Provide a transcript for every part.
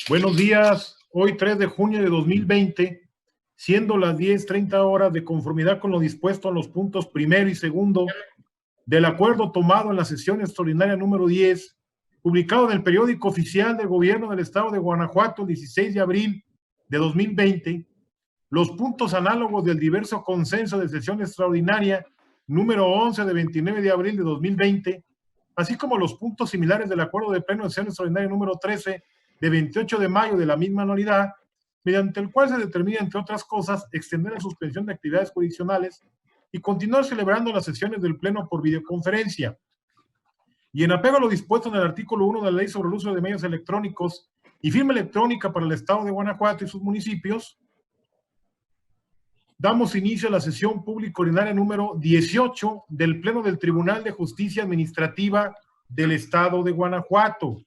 Buenos días, hoy 3 de junio de 2020, siendo las 10:30 horas, de conformidad con lo dispuesto en los puntos primero y segundo del acuerdo tomado en la sesión extraordinaria número 10, publicado en el periódico oficial del gobierno del estado de Guanajuato el 16 de abril de 2020, los puntos análogos del diverso consenso de sesión extraordinaria número 11 de 29 de abril de 2020, así como los puntos similares del acuerdo de pleno de sesión extraordinaria número 13 de 28 de mayo de la misma anualidad, mediante el cual se determina, entre otras cosas, extender la suspensión de actividades jurisdiccionales y continuar celebrando las sesiones del Pleno por videoconferencia. Y en apego a lo dispuesto en el artículo 1 de la Ley sobre el uso de medios electrónicos y firma electrónica para el Estado de Guanajuato y sus municipios, damos inicio a la sesión pública ordinaria número 18 del Pleno del Tribunal de Justicia Administrativa del Estado de Guanajuato,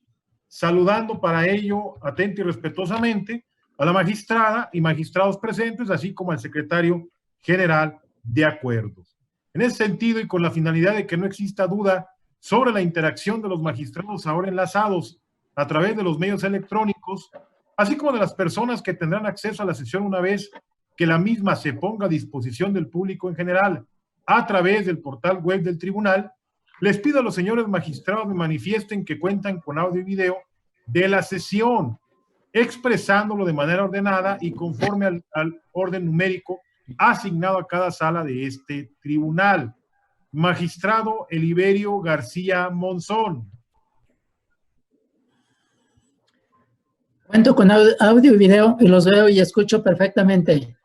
saludando para ello atenta y respetuosamente a la magistrada y magistrados presentes, así como al secretario general de acuerdos. En ese sentido, y con la finalidad de que no exista duda sobre la interacción de los magistrados ahora enlazados a través de los medios electrónicos, así como de las personas que tendrán acceso a la sesión una vez que la misma se ponga a disposición del público en general a través del portal web del tribunal, les pido a los señores magistrados que manifiesten que cuentan con audio y video de la sesión, expresándolo de manera ordenada y conforme al orden numérico asignado a cada sala de este tribunal. Magistrado Eliberio García Monzón. Cuento con audio y video y los veo y escucho perfectamente.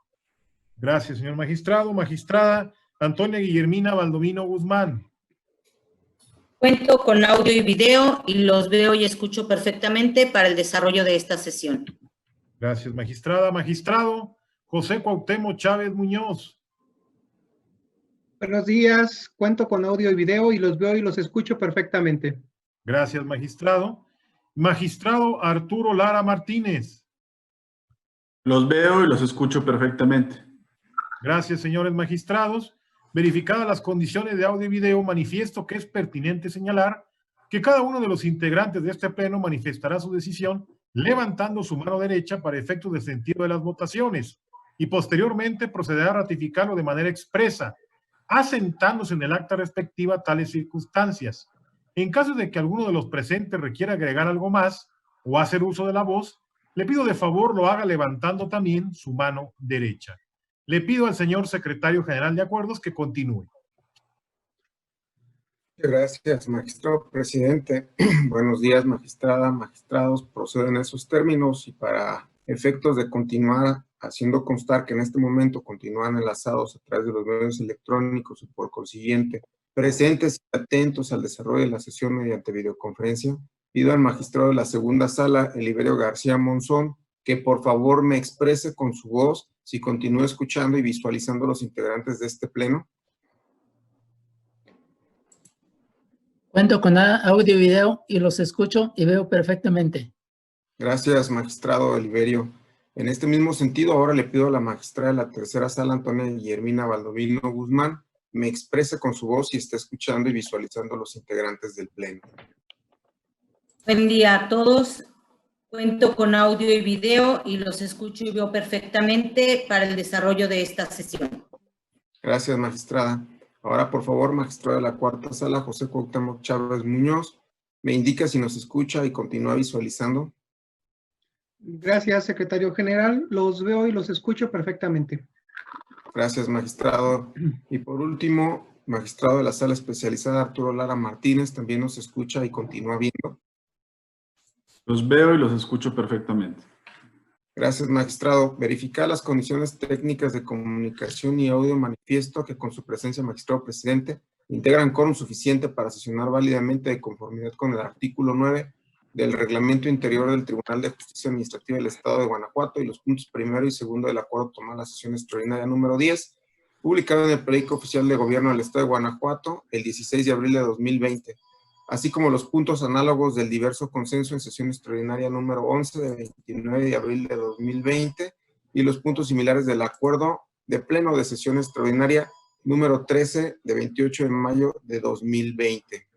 Gracias, señor magistrado. Magistrada Antonia Guillermina Valdomino Guzmán. Cuento con audio y video y los veo y escucho perfectamente para el desarrollo de esta sesión. Gracias, magistrada. Magistrado José Cuauhtémoc Chávez Muñoz. Buenos días, cuento con audio y video y los veo y los escucho perfectamente. Gracias, magistrado. Magistrado Arturo Lara Martínez. Los veo y los escucho perfectamente. Gracias, señores magistrados. Verificadas las condiciones de audio y video, manifiesto que es pertinente señalar que cada uno de los integrantes de este pleno manifestará su decisión levantando su mano derecha para efectos de sentido de las votaciones y posteriormente procederá a ratificarlo de manera expresa, asentándose en el acta respectiva tales circunstancias. En caso de que alguno de los presentes requiera agregar algo más o hacer uso de la voz, le pido de favor lo haga levantando también su mano derecha. Le pido al señor secretario general de acuerdos que continúe. Gracias, magistrado presidente. Buenos días, magistrada, magistrados. Procedo en esos términos y para efectos de continuar haciendo constar que en este momento continúan enlazados a través de los medios electrónicos y por consiguiente presentes y atentos al desarrollo de la sesión mediante videoconferencia, pido al magistrado de la segunda sala, Eliberio García Monzón, que por favor me exprese con su voz si continúa escuchando y visualizando a los integrantes de este pleno. Cuento con audio y video y los escucho y veo perfectamente. Gracias, magistrado Eliberio. En este mismo sentido, ahora le pido a la magistrada de la tercera sala, Antonia Guillermina Valdomino Guzmán, me exprese con su voz si está escuchando y visualizando a los integrantes del pleno. Buen día a todos. Cuento con audio y video y los escucho y veo perfectamente para el desarrollo de esta sesión. Gracias, magistrada. Ahora, por favor, magistrado de la cuarta sala, José Cuauhtémoc Chávez Muñoz, me indica si nos escucha y continúa visualizando. Gracias, secretario general. Los veo y los escucho perfectamente. Gracias, magistrado. Y por último, magistrado de la sala especializada, Arturo Lara Martínez, también nos escucha y continúa viendo. Los veo y los escucho perfectamente. Gracias, magistrado. Verificar las condiciones técnicas de comunicación y audio, manifiesto que con su presencia, magistrado presidente, integran quórum suficiente para sesionar válidamente de conformidad con el artículo 9 del Reglamento Interior del Tribunal de Justicia Administrativa del Estado de Guanajuato y los puntos primero y segundo del acuerdo tomado en la sesión extraordinaria número 10, publicado en el Periódico Oficial de Gobierno del Estado de Guanajuato el 16 de abril de 2020, así como los puntos análogos del diverso consenso en sesión extraordinaria número 11 de 29 de abril de 2020 y los puntos similares del acuerdo de pleno de sesión extraordinaria número 13 de 28 de mayo de 2020.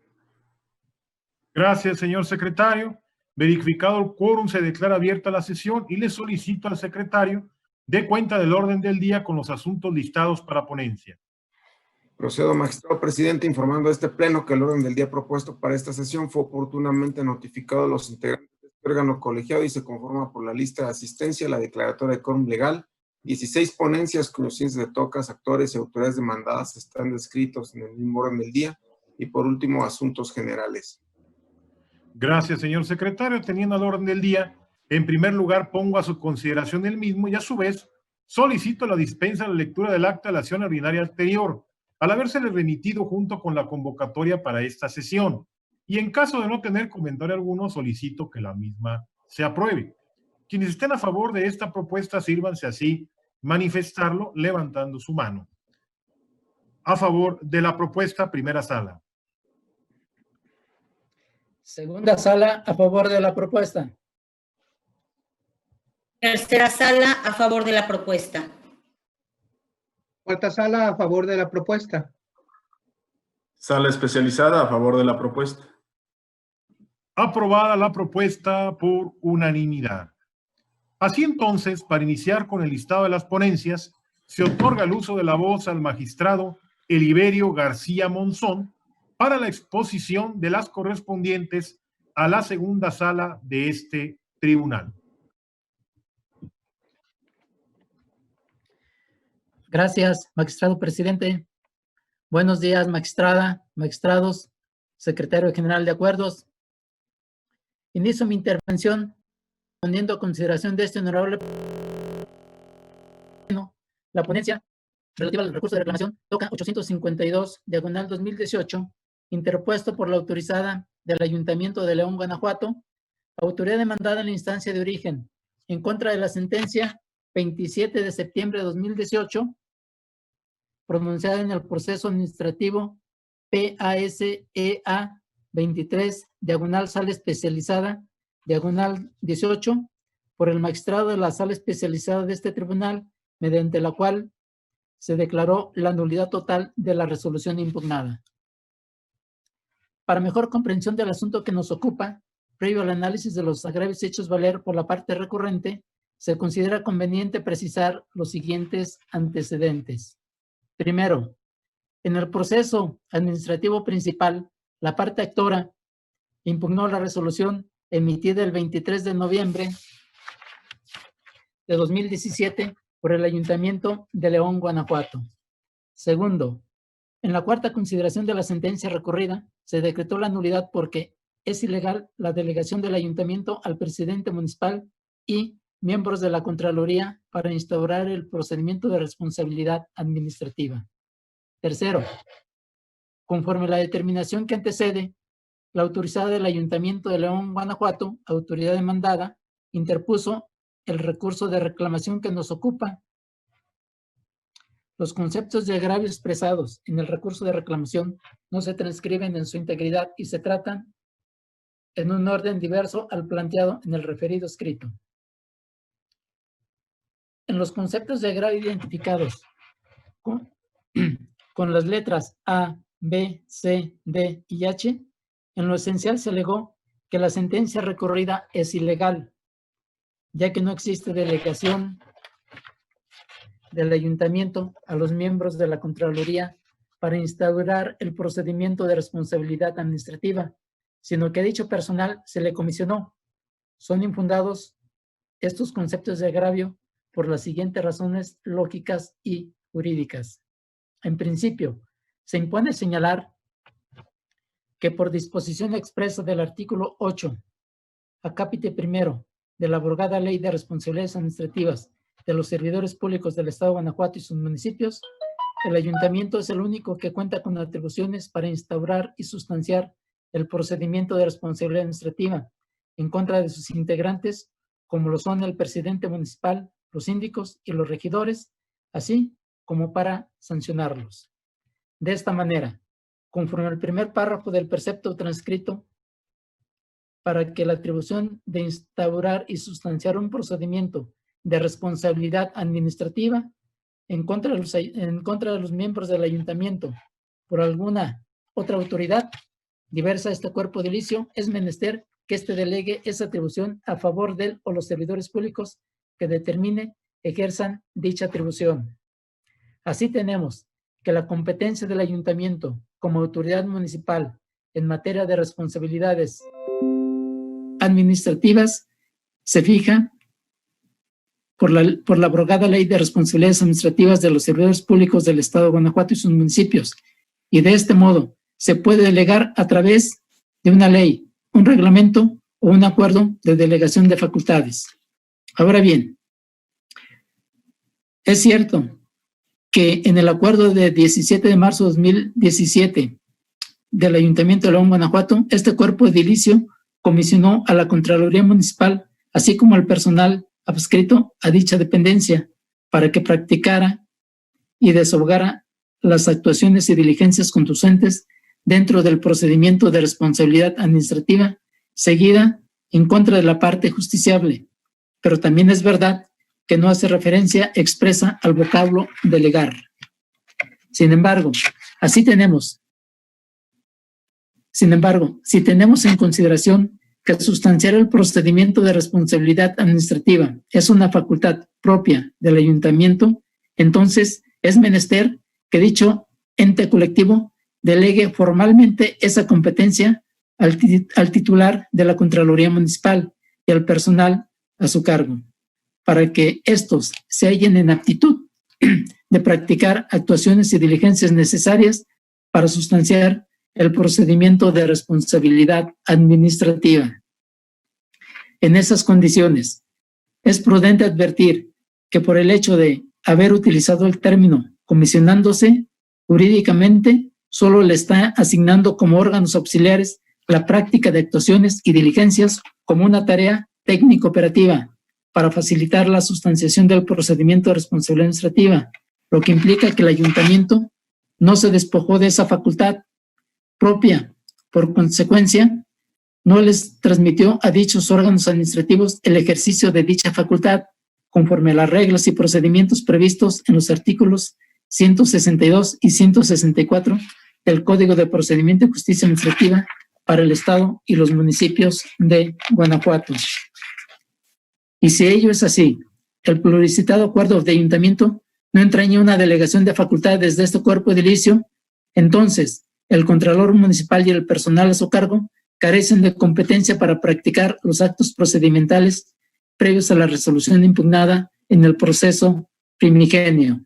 Gracias, señor secretario. Verificado el quórum, se declara abierta la sesión y le solicito al secretario dé cuenta del orden del día con los asuntos listados para ponencia. Procedo, magistrado presidente, informando a este pleno que el orden del día propuesto para esta sesión fue oportunamente notificado a los integrantes de este órgano colegiado y se conforma por la lista de asistencia, la declaratoria de quórum legal, 16 ponencias cuyos índices de tocas, actores y autoridades demandadas están descritos en el mismo orden del día y por último asuntos generales. Gracias, señor secretario. Teniendo el orden del día, en primer lugar pongo a su consideración el mismo y a su vez solicito la dispensa de la lectura del acta de la sesión ordinaria anterior, al habérsele remitido junto con la convocatoria para esta sesión. Y en caso de no tener comentario alguno, solicito que la misma se apruebe. Quienes estén a favor de esta propuesta, sírvanse así manifestarlo levantando su mano. A favor de la propuesta, primera sala. Segunda sala, a favor de la propuesta. Tercera sala, a favor de la propuesta. Cuarta sala, a favor de la propuesta. Sala especializada a favor de la propuesta. Aprobada la propuesta por unanimidad. Así entonces, para iniciar con el listado de las ponencias, se otorga el uso de la voz al magistrado Eliberio García Monzón para la exposición de las correspondientes a la segunda sala de este tribunal. Gracias, magistrado presidente. Buenos días, magistrada, magistrados, secretario general de acuerdos. Inicio mi intervención poniendo a consideración de este honorable pleno la ponencia relativa al recurso de reclamación toca 852/2018, interpuesto por la autorizada del Ayuntamiento de León, Guanajuato, autoridad demandada en la instancia de origen, en contra de la sentencia 27 de septiembre de 2018, pronunciada en el proceso administrativo PASEA 23, sala especializada, 18, por el magistrado de la sala especializada de este tribunal, mediante la cual se declaró la nulidad total de la resolución impugnada. Para mejor comprensión del asunto que nos ocupa, previo al análisis de los agravios hechos valer por la parte recurrente, se considera conveniente precisar los siguientes antecedentes. Primero, en el proceso administrativo principal, la parte actora impugnó la resolución emitida el 23 de noviembre de 2017 por el Ayuntamiento de León, Guanajuato. Segundo, en la cuarta consideración de la sentencia recurrida, se decretó la nulidad porque es ilegal la delegación del Ayuntamiento al presidente municipal y miembros de la Contraloría para instaurar el procedimiento de responsabilidad administrativa. Tercero, conforme a la determinación que antecede, la autorizada del Ayuntamiento de León, Guanajuato, autoridad demandada, interpuso el recurso de reclamación que nos ocupa. Los conceptos de agravio expresados en el recurso de reclamación no se transcriben en su integridad y se tratan en un orden diverso al planteado en el referido escrito. En los conceptos de agravio identificados con las letras A, B, C, D y H, en lo esencial se alegó que la sentencia recurrida es ilegal, ya que no existe delegación del Ayuntamiento a los miembros de la Contraloría para instaurar el procedimiento de responsabilidad administrativa, sino que a dicho personal se le comisionó. Son infundados estos conceptos de agravio por las siguientes razones lógicas y jurídicas. En principio, se impone señalar que por disposición expresa del artículo 8, acápite primero, de la abrogada Ley de Responsabilidades Administrativas de los Servidores Públicos del Estado de Guanajuato y sus municipios, el Ayuntamiento es el único que cuenta con atribuciones para instaurar y sustanciar el procedimiento de responsabilidad administrativa en contra de sus integrantes, como lo son el presidente municipal, los síndicos y los regidores, así como para sancionarlos. De esta manera, conforme al primer párrafo del precepto transcrito, para que la atribución de instaurar y sustanciar un procedimiento de responsabilidad administrativa en contra de los miembros del Ayuntamiento por alguna otra autoridad diversa a este cuerpo edilicio, es menester que éste delegue esa atribución a favor de él o los servidores públicos que determine ejerzan dicha atribución. Así tenemos que la competencia del ayuntamiento como autoridad municipal en materia de responsabilidades administrativas se fija por la abrogada Ley de Responsabilidades Administrativas de los Servidores Públicos del Estado de Guanajuato y sus municipios, y de este modo se puede delegar a través de una ley, un reglamento o un acuerdo de delegación de facultades. Ahora bien, es cierto que en el acuerdo de 17 de marzo de 2017 del Ayuntamiento de León, Guanajuato, este cuerpo edilicio comisionó a la Contraloría Municipal, así como al personal adscrito a dicha dependencia, para que practicara y desahogara las actuaciones y diligencias conducentes dentro del procedimiento de responsabilidad administrativa seguida en contra de la parte justiciable. Pero también es verdad que no hace referencia expresa al vocablo delegar. Sin embargo, si tenemos en consideración que sustanciar el procedimiento de responsabilidad administrativa es una facultad propia del ayuntamiento, entonces es menester que dicho ente colectivo delegue formalmente esa competencia al titular de la Contraloría Municipal y al personal a su cargo, para que estos se hallen en aptitud de practicar actuaciones y diligencias necesarias para sustanciar el procedimiento de responsabilidad administrativa. En esas condiciones, es prudente advertir que por el hecho de haber utilizado el término comisionándose, jurídicamente solo le está asignando como órganos auxiliares la práctica de actuaciones y diligencias como una tarea técnico-operativa para facilitar la sustanciación del procedimiento de responsabilidad administrativa, lo que implica que el ayuntamiento no se despojó de esa facultad propia. Por consecuencia, no les transmitió a dichos órganos administrativos el ejercicio de dicha facultad conforme a las reglas y procedimientos previstos en los artículos 162 y 164 del Código de Procedimiento y Justicia Administrativa para el Estado y los municipios de Guanajuato. Y si ello es así, el pluricitado acuerdo de ayuntamiento no entraña una delegación de facultades de este cuerpo edilicio, entonces el Contralor Municipal y el personal a su cargo carecen de competencia para practicar los actos procedimentales previos a la resolución impugnada en el proceso primigenio.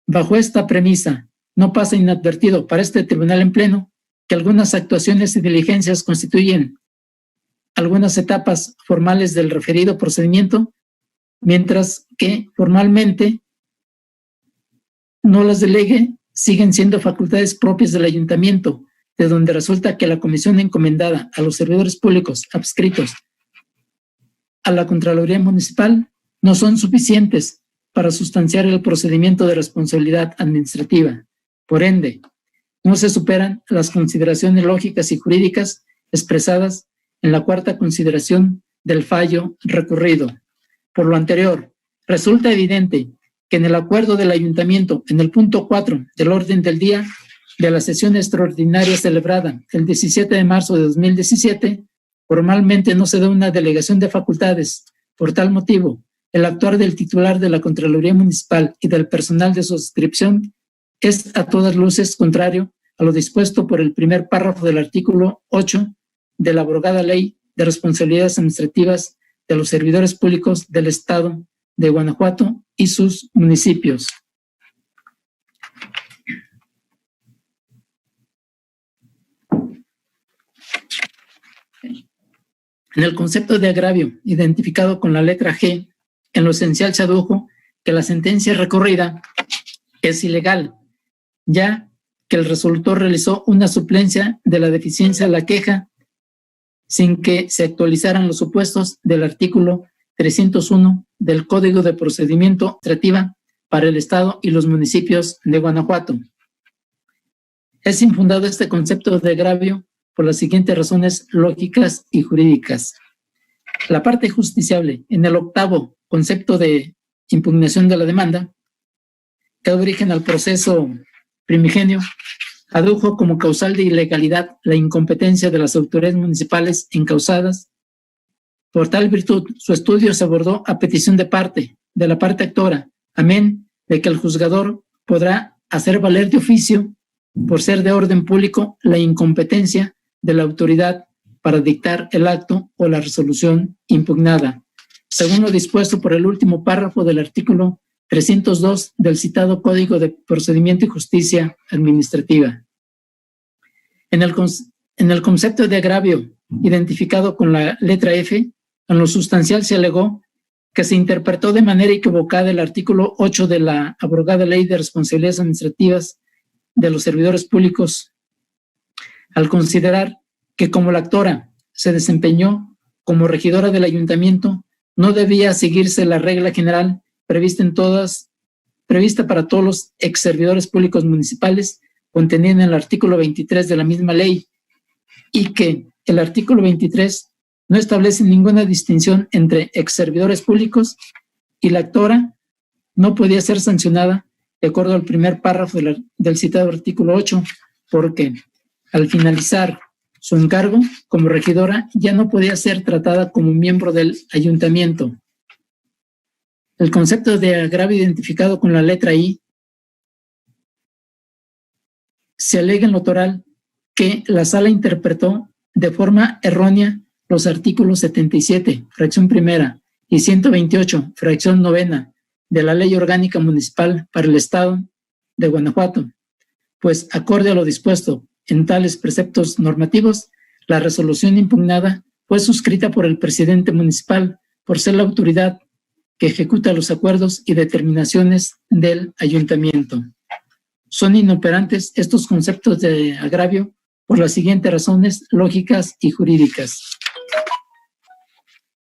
Bajo esta premisa, no pasa inadvertido para este tribunal en pleno que algunas actuaciones y diligencias constituyen algunas etapas formales del referido procedimiento, mientras que formalmente no las delegue, siguen siendo facultades propias del ayuntamiento, de donde resulta que la comisión encomendada a los servidores públicos adscritos a la Contraloría Municipal no son suficientes para sustanciar el procedimiento de responsabilidad administrativa. Por ende, no se superan las consideraciones lógicas y jurídicas expresadas en la cuarta consideración del fallo recurrido. Por lo anterior, resulta evidente que en el acuerdo del ayuntamiento, en el punto 4 del orden del día de la sesión extraordinaria celebrada el 17 de marzo de 2017, formalmente no se da una delegación de facultades. Por tal motivo, el actuar del titular de la Contraloría Municipal y del personal de su adscripción es a todas luces contrario a lo dispuesto por el primer párrafo del artículo 8 de la abrogada Ley de Responsabilidades Administrativas de los Servidores Públicos del Estado de Guanajuato y sus municipios. En el concepto de agravio identificado con la letra G, en lo esencial se adujo que la sentencia recurrida es ilegal, ya que el resolutor realizó una suplencia de la deficiencia de la queja sin que se actualizaran los supuestos del artículo 301 del Código de Procedimiento Administrativo para el Estado y los municipios de Guanajuato. Es infundado este concepto de agravio por las siguientes razones lógicas y jurídicas. La parte justiciable en el octavo concepto de impugnación de la demanda, que da origen al proceso primigenio, adujo como causal de ilegalidad la incompetencia de las autoridades municipales encausadas. Por tal virtud, su estudio se abordó a petición de la parte actora, amén de que el juzgador podrá hacer valer de oficio, por ser de orden público, la incompetencia de la autoridad para dictar el acto o la resolución impugnada, según lo dispuesto por el último párrafo del artículo 302 del citado Código de Procedimiento y Justicia Administrativa. En el concepto de agravio identificado con la letra F, en lo sustancial se alegó que se interpretó de manera equivocada el artículo 8 de la abrogada Ley de Responsabilidades Administrativas de los Servidores Públicos, al considerar que como la actora se desempeñó como regidora del ayuntamiento, no debía seguirse la regla general prevista para todos los ex servidores públicos municipales, contenida en el artículo 23 de la misma ley, y que el artículo 23 no establece ninguna distinción entre ex servidores públicos, y la actora no podía ser sancionada de acuerdo al primer párrafo del citado artículo 8, porque al finalizar su encargo como regidora ya no podía ser tratada como miembro del ayuntamiento. El concepto de agravio identificado con la letra I se alega en lo toral que la sala interpretó de forma errónea los artículos 77, fracción primera, y 128, fracción novena, de la Ley Orgánica Municipal para el Estado de Guanajuato, pues acorde a lo dispuesto en tales preceptos normativos, la resolución impugnada fue suscrita por el presidente municipal por ser la autoridad que ejecuta los acuerdos y determinaciones del ayuntamiento. Son inoperantes estos conceptos de agravio por las siguientes razones lógicas y jurídicas.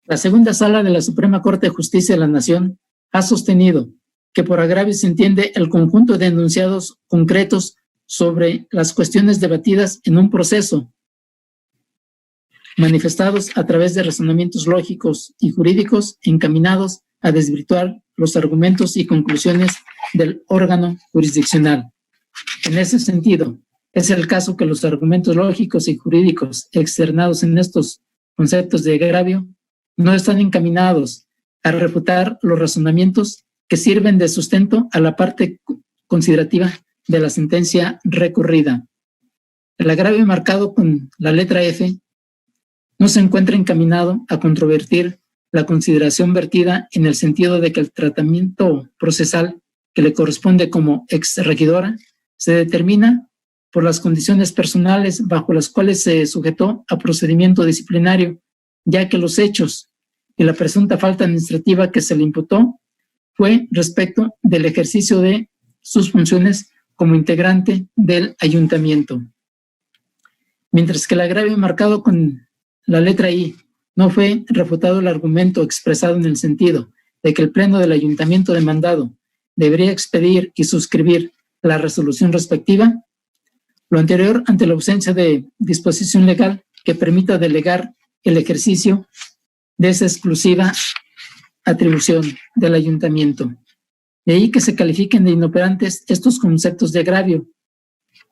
La segunda sala de la Suprema Corte de Justicia de la Nación ha sostenido que por agravio se entiende el conjunto de enunciados concretos sobre las cuestiones debatidas en un proceso, manifestados a través de razonamientos lógicos y jurídicos encaminados a desvirtuar los argumentos y conclusiones del órgano jurisdiccional. En ese sentido, es el caso que los argumentos lógicos y jurídicos externados en estos conceptos de agravio no están encaminados a refutar los razonamientos que sirven de sustento a la parte considerativa de la sentencia recurrida. El agravio marcado con la letra F no se encuentra encaminado a controvertir la consideración vertida en el sentido de que el tratamiento procesal que le corresponde como exregidora se determina por las condiciones personales bajo las cuales se sujetó a procedimiento disciplinario, ya que los hechos y la presunta falta administrativa que se le imputó fue respecto del ejercicio de sus funciones como integrante del ayuntamiento. Mientras que el agravio marcado con la letra I no fue refutado el argumento expresado en el sentido de que el Pleno del Ayuntamiento demandado debería expedir y suscribir la resolución respectiva, lo anterior ante la ausencia de disposición legal que permita delegar el ejercicio de esa exclusiva atribución del ayuntamiento. De ahí que se califiquen de inoperantes estos conceptos de agravio.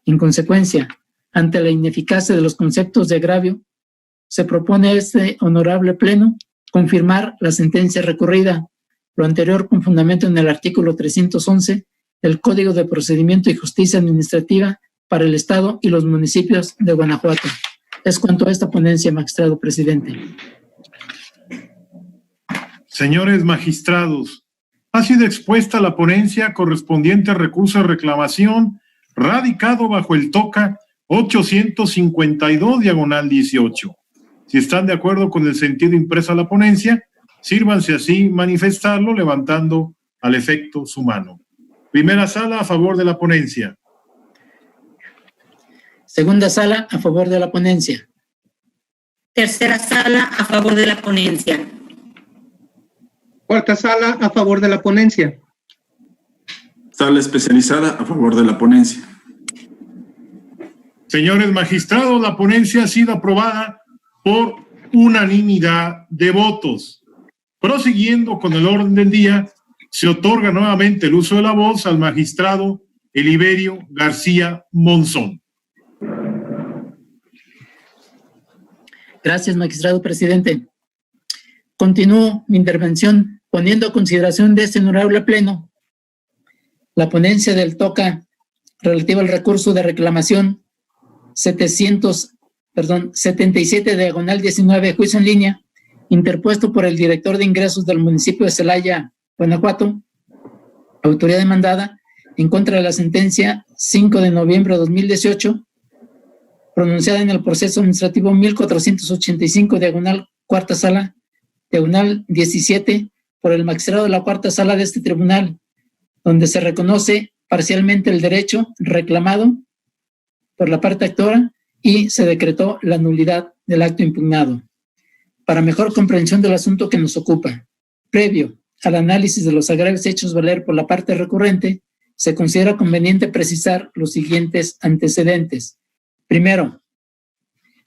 En consecuencia, ante la ineficacia de los conceptos de agravio, se propone a este honorable pleno confirmar la sentencia recurrida, lo anterior con fundamento en el artículo 311 del Código de Procedimiento y Justicia Administrativa para el Estado y los municipios de Guanajuato. Es cuanto a esta ponencia, magistrado presidente. Señores magistrados, ha sido expuesta la ponencia correspondiente al recurso de reclamación radicado bajo el TOCA 852/18. Si están de acuerdo con el sentido impreso a la ponencia, sírvanse así manifestarlo levantando al efecto su mano. Primera sala a favor de la ponencia. Segunda sala a favor de la ponencia. Tercera sala a favor de la ponencia. Cuarta sala a favor de la ponencia. Sala especializada a favor de la ponencia. Señores magistrados, la ponencia ha sido aprobada por unanimidad de votos. Prosiguiendo con el orden del día, se otorga nuevamente el uso de la voz al magistrado Eliberio García Monzón. Gracias, magistrado presidente. Continúo mi intervención poniendo a consideración de este honorable pleno la ponencia del TOCA relativa al recurso de reclamación 77/19, juicio en línea, interpuesto por el director de ingresos del municipio de Celaya, Guanajuato, autoridad demandada, en contra de la sentencia 5 de noviembre de 2018, pronunciada en el proceso administrativo 1485, diagonal cuarta sala, diagonal 17, por el magistrado de la cuarta sala de este tribunal, donde se reconoce parcialmente el derecho reclamado por la parte actora y se decretó la nulidad del acto impugnado. Para mejor comprensión del asunto que nos ocupa, previo al análisis de los agravios hechos valer por la parte recurrente, se considera conveniente precisar los siguientes antecedentes. Primero,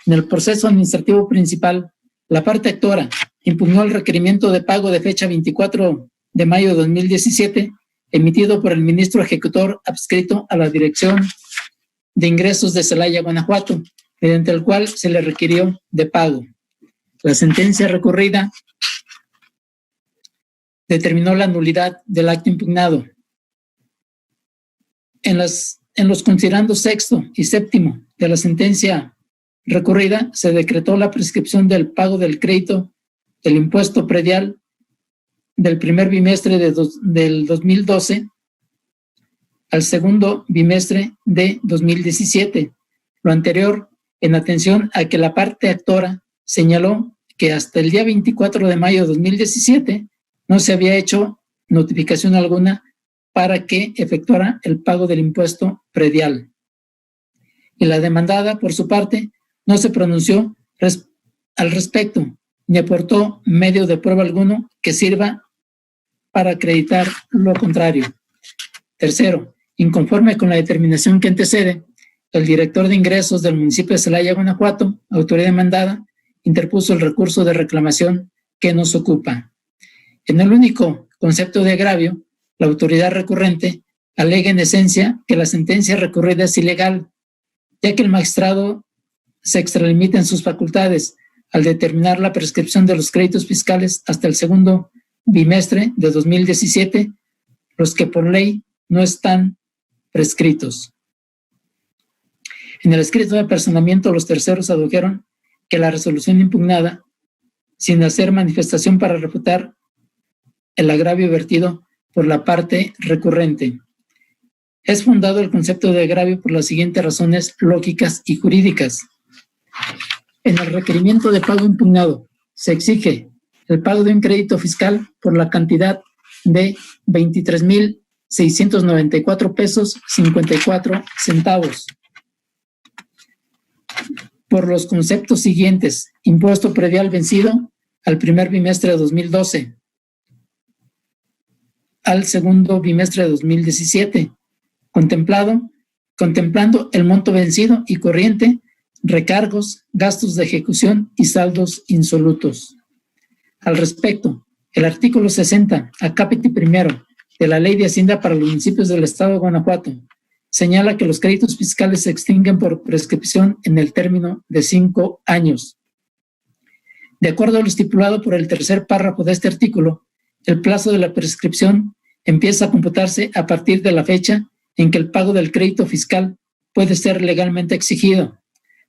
en el proceso administrativo principal, la parte actora impugnó el requerimiento de pago de fecha 24 de mayo de 2017, emitido por el ministro ejecutor adscrito a la Dirección de Ingresos de Celaya, Guanajuato, mediante el cual se le requirió de pago. La sentencia recurrida determinó la nulidad del acto impugnado. En los considerandos sexto y séptimo de la sentencia recurrida, se decretó la prescripción del pago del crédito del impuesto predial del primer bimestre del 2012 al segundo bimestre de 2017. Lo anterior en atención a que la parte actora señaló que hasta el día 24 de mayo de 2017 no se había hecho notificación alguna para que efectuara el pago del impuesto predial. Y la demandada, por su parte, no se pronunció al respecto, ni aportó medio de prueba alguno que sirva para acreditar lo contrario. Tercero, inconforme con la determinación que antecede, el director de ingresos del municipio de Celaya, Guanajuato, autoridad demandada, interpuso el recurso de reclamación que nos ocupa. En el único concepto de agravio, la autoridad recurrente alega en esencia que la sentencia recurrida es ilegal, ya que el magistrado se extralimita en sus facultades al determinar la prescripción de los créditos fiscales hasta el segundo bimestre de 2017, los que por ley no están prescritos. En el escrito de personamiento, los terceros adujeron que la resolución impugnada, sin hacer manifestación para refutar el agravio vertido por la parte recurrente. Es fundado el concepto de agravio por las siguientes razones lógicas y jurídicas. En el requerimiento de pago impugnado se exige el pago de un crédito fiscal por la cantidad de 23,694 pesos 54 centavos. Por los conceptos siguientes: impuesto predial vencido al primer bimestre de 2012, al segundo bimestre de 2017, contemplando el monto vencido y corriente, recargos, gastos de ejecución y saldos insolutos. Al respecto, el artículo 60, acápite primero, de la Ley de Hacienda para los municipios del Estado de Guanajuato, señala que los créditos fiscales se extinguen por prescripción en el término de 5 años. De acuerdo a lo estipulado por el tercer párrafo de este artículo, el plazo de la prescripción empieza a computarse a partir de la fecha en que el pago del crédito fiscal puede ser legalmente exigido.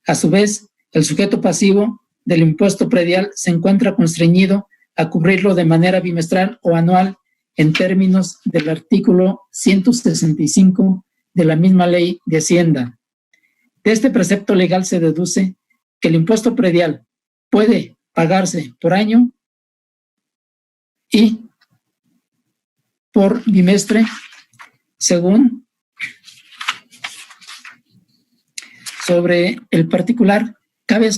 A su vez, el sujeto pasivo del impuesto predial se encuentra constreñido a cubrirlo de manera bimestral o anual en términos del artículo 165 de la misma Ley de Hacienda. De este precepto legal se deduce que el impuesto predial puede pagarse por año y por bimestre, según sobre el particular. Cabe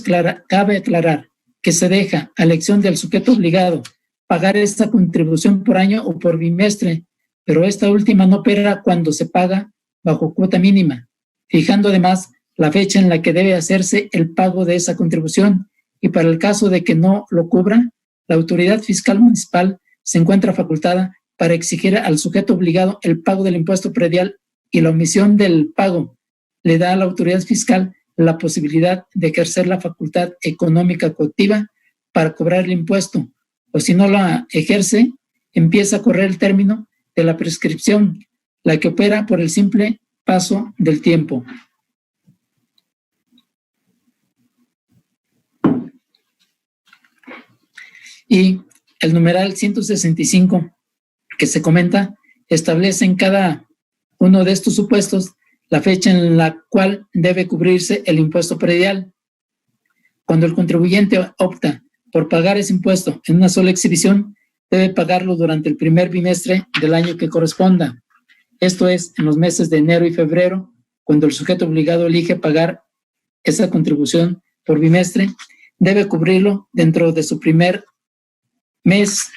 aclarar que se deja a elección del sujeto obligado pagar esta contribución por año o por bimestre, pero esta última no opera cuando se paga bajo cuota mínima, fijando además la fecha en la que debe hacerse el pago de esa contribución, y para el caso de que no lo cubra, la autoridad fiscal municipal se encuentra facultada para exigir al sujeto obligado el pago del impuesto predial y la omisión del pago le da a la autoridad fiscal la posibilidad de ejercer la facultad económica coactiva para cobrar el impuesto, o si no la ejerce, empieza a correr el término de la prescripción, la que opera por el simple paso del tiempo. Y el numeral 165 que se comenta establece en cada uno de estos supuestos la fecha en la cual debe cubrirse el impuesto predial. Cuando el contribuyente opta por pagar ese impuesto en una sola exhibición, debe pagarlo durante el primer bimestre del año que corresponda. Esto es, en los meses de enero y febrero, cuando el sujeto obligado elige pagar esa contribución por bimestre, debe cubrirlo dentro de su primer mes.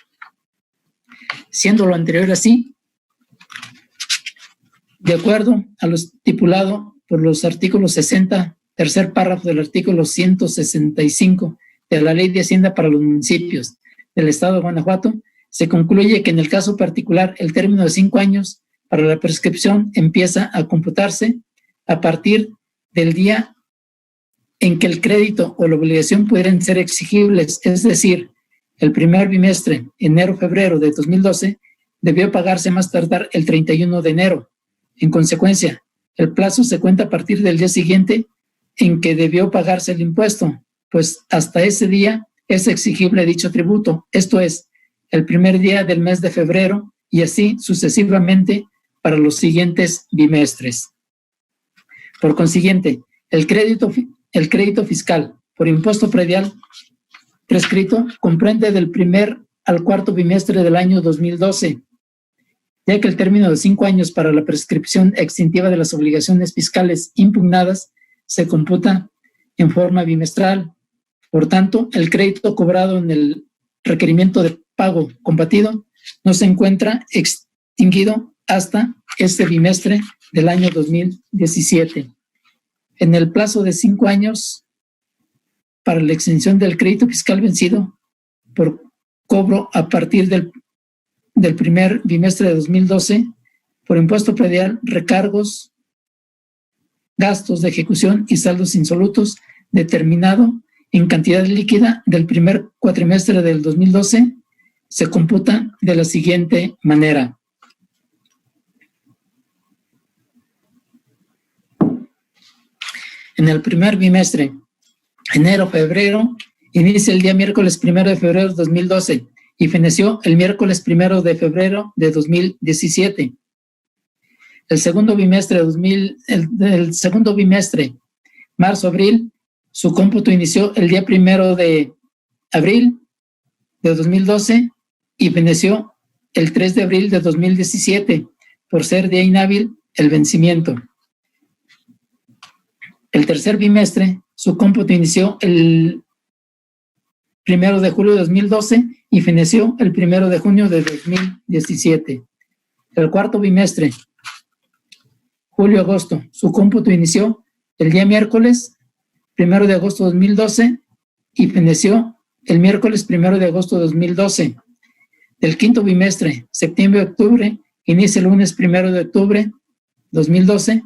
Siendo lo anterior así, de acuerdo a lo estipulado por los artículos 60, tercer párrafo del artículo 165 de la Ley de Hacienda para los municipios del Estado de Guanajuato, se concluye que en el caso particular el término de 5 años para la prescripción empieza a computarse a partir del día en que el crédito o la obligación pudieran ser exigibles, es decir, el primer bimestre, enero-febrero de 2012, debió pagarse más tardar el 31 de enero. En consecuencia, el plazo se cuenta a partir del día siguiente en que debió pagarse el impuesto, pues hasta ese día es exigible dicho tributo, esto es, el primer día del mes de febrero y así sucesivamente para los siguientes bimestres. Por consiguiente, el crédito fiscal por impuesto predial prescrito comprende del primer al cuarto bimestre del año 2012, ya que el término de 5 años para la prescripción extintiva de las obligaciones fiscales impugnadas se computa en forma bimestral. Por tanto, el crédito cobrado en el requerimiento de pago combatido no se encuentra extinguido hasta este bimestre del año 2017. En el plazo de 5 años para la exención del crédito fiscal vencido por cobro a partir del primer bimestre de 2012 por impuesto predial, recargos, gastos de ejecución y saldos insolutos determinado en cantidad líquida del primer cuatrimestre del 2012 se computa de la siguiente manera. En el primer bimestre, enero-febrero, inicia el día miércoles 1 de febrero de 2012 y feneció el miércoles 1 de febrero de 2017. El segundo bimestre, marzo-abril, su cómputo inició el día 1 de abril de 2012 y feneció el 3 de abril de 2017, por ser día inhábil el vencimiento. El tercer bimestre, su cómputo inició el 1 de julio de 2012 y feneció el 1 de junio de 2017. El cuarto bimestre, julio-agosto, su cómputo inició el día miércoles 1 de agosto de 2012 y feneció el miércoles 1 de agosto de 2012. El quinto bimestre, septiembre-octubre, inicia el lunes 1 de octubre 2012.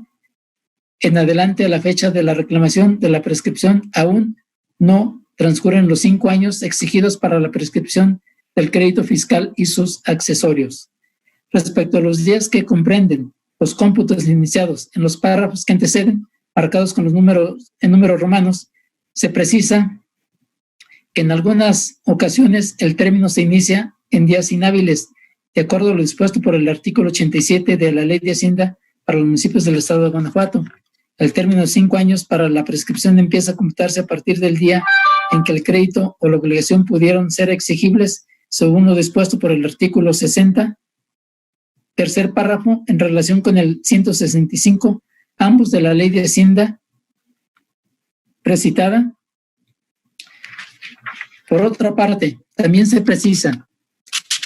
En adelante a la fecha de la reclamación de la prescripción aún no transcurren los 5 años exigidos para la prescripción del crédito fiscal y sus accesorios. Respecto a los días que comprenden los cómputos iniciados en los párrafos que anteceden, marcados con los números en números romanos, se precisa que en algunas ocasiones el término se inicia en días inhábiles, de acuerdo a lo dispuesto por el artículo 87 de la Ley de Hacienda para los municipios del Estado de Guanajuato. El término de 5 años para la prescripción empieza a computarse a partir del día en que el crédito o la obligación pudieron ser exigibles, según lo dispuesto por el artículo 60, tercer párrafo, en relación con el 165, ambos de la Ley de Hacienda precitada. Por otra parte, también se precisa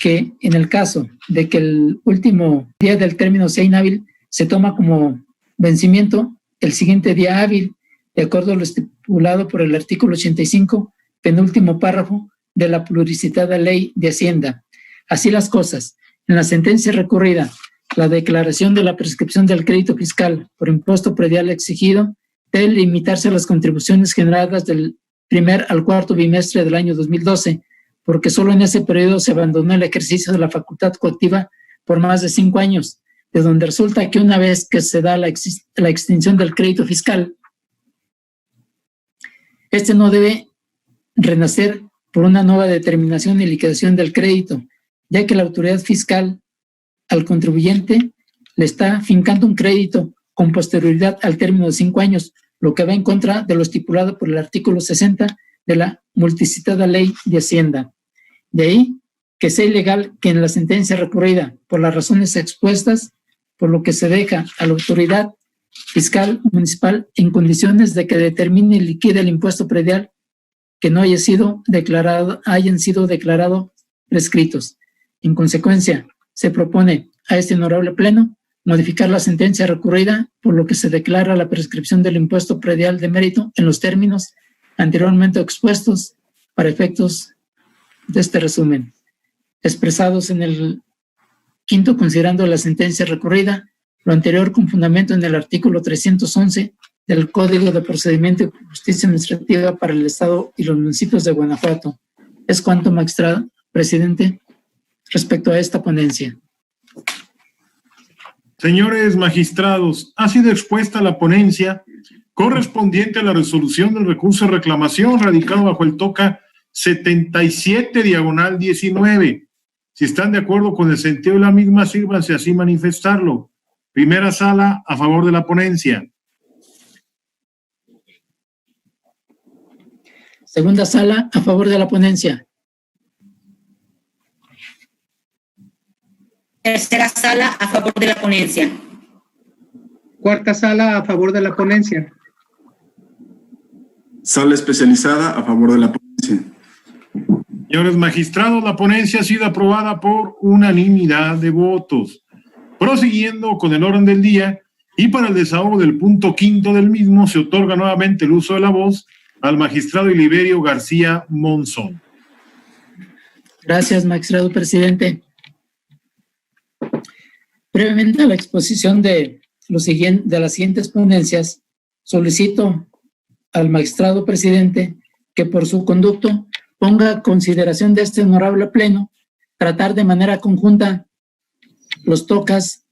que en el caso de que el último día del término sea inhábil, se toma como vencimiento el siguiente día hábil, de acuerdo a lo estipulado por el artículo 85, penúltimo párrafo de la pluricitada Ley de Hacienda. Así las cosas, en la sentencia recurrida la declaración de la prescripción del crédito fiscal por impuesto predial exigido debe limitarse a las contribuciones generadas del primer al cuarto bimestre del año 2012, porque solo en ese periodo se abandonó el ejercicio de la facultad coactiva por más de 5 años, de donde resulta que una vez que se da la extinción del crédito fiscal, este no debe renacer por una nueva determinación y liquidación del crédito, ya que la autoridad fiscal al contribuyente le está fincando un crédito con posterioridad al término de 5 años, lo que va en contra de lo estipulado por el artículo 60 de la multicitada Ley de Hacienda. De ahí que sea ilegal que en la sentencia recurrida por las razones expuestas, por lo que se deja a la autoridad fiscal municipal en condiciones de que determine y liquide el impuesto predial que no hayan sido declarados prescritos. En consecuencia, se propone a este honorable pleno modificar la sentencia recurrida, por lo que se declara la prescripción del impuesto predial de mérito en los términos anteriormente expuestos para efectos de este resumen, expresados en el quinto considerando la sentencia recurrida, lo anterior con fundamento en el artículo 311 del Código de Procedimiento y Justicia Administrativa para el Estado y los municipios de Guanajuato. Es cuanto, magistrado presidente, respecto a esta ponencia. Señores magistrados, ha sido expuesta la ponencia correspondiente a la resolución del recurso de reclamación radicado bajo el TOCA 77/19. Si están de acuerdo con el sentido de la misma, sírvanse así manifestarlo. Primera sala, a favor de la ponencia. Segunda sala, a favor de la ponencia. Tercera sala, a favor de la ponencia. Cuarta sala, a favor de la ponencia. Sala especializada, a favor de la ponencia. Señores magistrados, la ponencia ha sido aprobada por unanimidad de votos. Prosiguiendo con el orden del día, y para el desahogo del punto quinto del mismo, se otorga nuevamente el uso de la voz al magistrado Iliberio García Monzón. Gracias, magistrado presidente. Previamente a la exposición de las siguientes ponencias, solicito al magistrado presidente que por su conducto ponga a consideración de este honorable pleno tratar de manera conjunta los TOCAS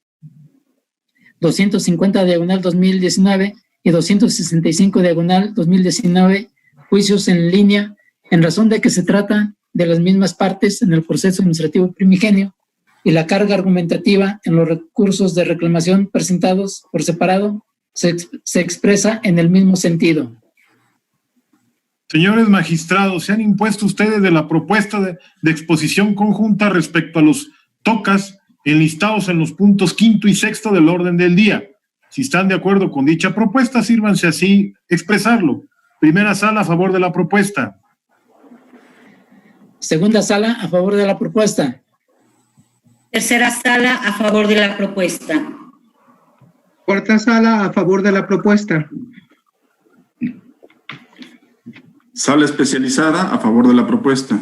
250/2019 y 265/2019, juicios en línea, en razón de que se trata de las mismas partes en el proceso administrativo primigenio y la carga argumentativa en los recursos de reclamación presentados por separado se expresa en el mismo sentido. Señores magistrados, se han impuesto ustedes de la propuesta de exposición conjunta respecto a los TOCAS enlistados en los puntos quinto y sexto del orden del día. Si están de acuerdo con dicha propuesta, sírvanse así expresarlo. Primera sala, a favor de la propuesta. Segunda sala, a favor de la propuesta. Tercera sala, a favor de la propuesta. Cuarta sala, a favor de la propuesta. Sala especializada, a favor de la propuesta.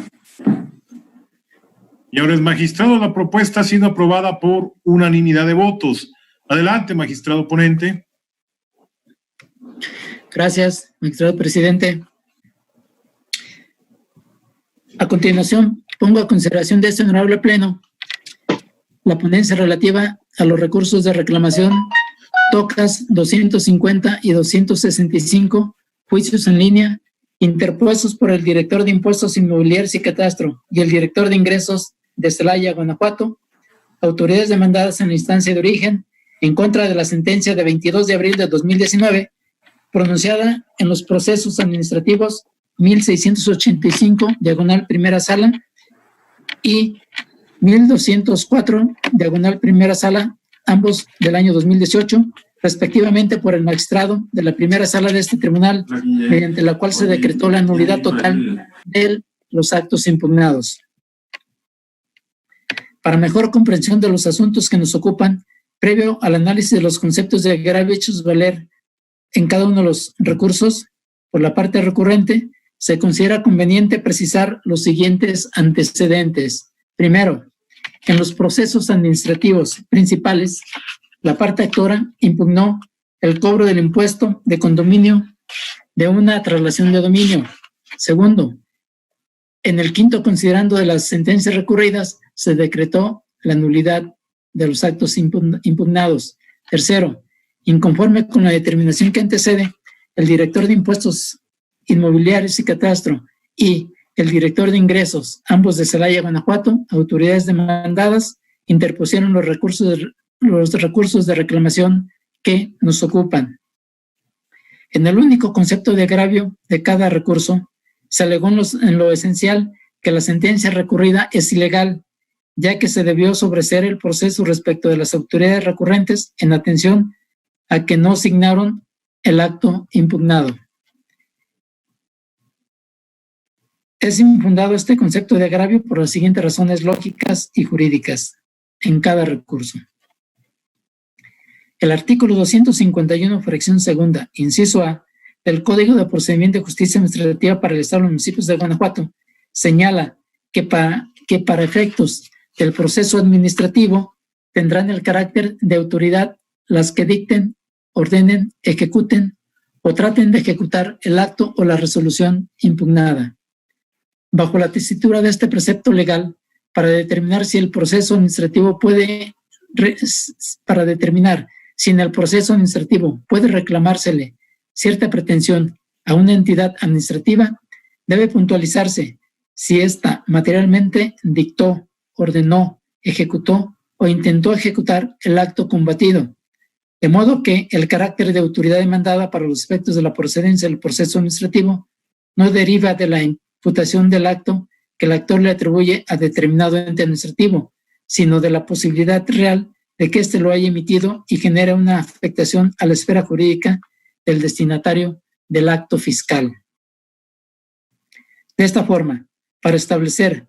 Señores magistrados, la propuesta ha sido aprobada por unanimidad de votos. Adelante, magistrado ponente. Gracias, magistrado presidente. A continuación, pongo a consideración de este honorable pleno la ponencia relativa a los recursos de reclamación TOCAS 250 y 265, juicios en línea, interpuestos por el director de Impuestos Inmobiliarios y Catastro y el director de Ingresos de Celaya, Guanajuato, autoridades demandadas en la instancia de origen en contra de la sentencia de 22 de abril de 2019, pronunciada en los procesos administrativos 1685, diagonal primera sala, y 1204, diagonal primera sala, ambos del año 2018, respectivamente por el magistrado de la primera sala de este tribunal, mediante la cual se decretó la nulidad total de los actos impugnados. Para mejor comprensión de los asuntos que nos ocupan, previo al análisis de los conceptos de agravio hechos valer en cada uno de los recursos, por la parte recurrente, se considera conveniente precisar los siguientes antecedentes. Primero, En los procesos administrativos principales, la parte actora impugnó el cobro del impuesto de condominio de una traslación de dominio. Segundo, en el quinto considerando de las sentencias recurridas, se decretó la nulidad de los actos impugnados. Tercero, inconforme con la determinación que antecede, el director de impuestos inmobiliarios y catastro y el director de ingresos, ambos de Celaya, Guanajuato, autoridades demandadas, interpusieron los recursos de reclamación que nos ocupan. En el único concepto de agravio de cada recurso, se alegó en lo esencial que la sentencia recurrida es ilegal, ya que se debió sobreseer el proceso respecto de las autoridades recurrentes en atención a que no signaron el acto impugnado. Es infundado este concepto de agravio por las siguientes razones lógicas y jurídicas en cada recurso. El artículo 251, fracción segunda, inciso A, del Código de Procedimiento de Justicia Administrativa para el Estado y los municipios de Guanajuato señala que para efectos del proceso administrativo tendrán el carácter de autoridad las que dicten, ordenen, ejecuten o traten de ejecutar el acto o la resolución impugnada. Bajo la tesitura de este precepto legal, para determinar si en el proceso administrativo puede reclamársele cierta pretensión a una entidad administrativa, debe puntualizarse si ésta materialmente dictó, ordenó, ejecutó o intentó ejecutar el acto combatido, de modo que el carácter de autoridad demandada para los efectos de la procedencia del proceso administrativo no deriva de la imputación del acto que el actor le atribuye a determinado ente administrativo, sino de la posibilidad real de que éste lo haya emitido y genera una afectación a la esfera jurídica del destinatario del acto fiscal. De esta forma, para establecer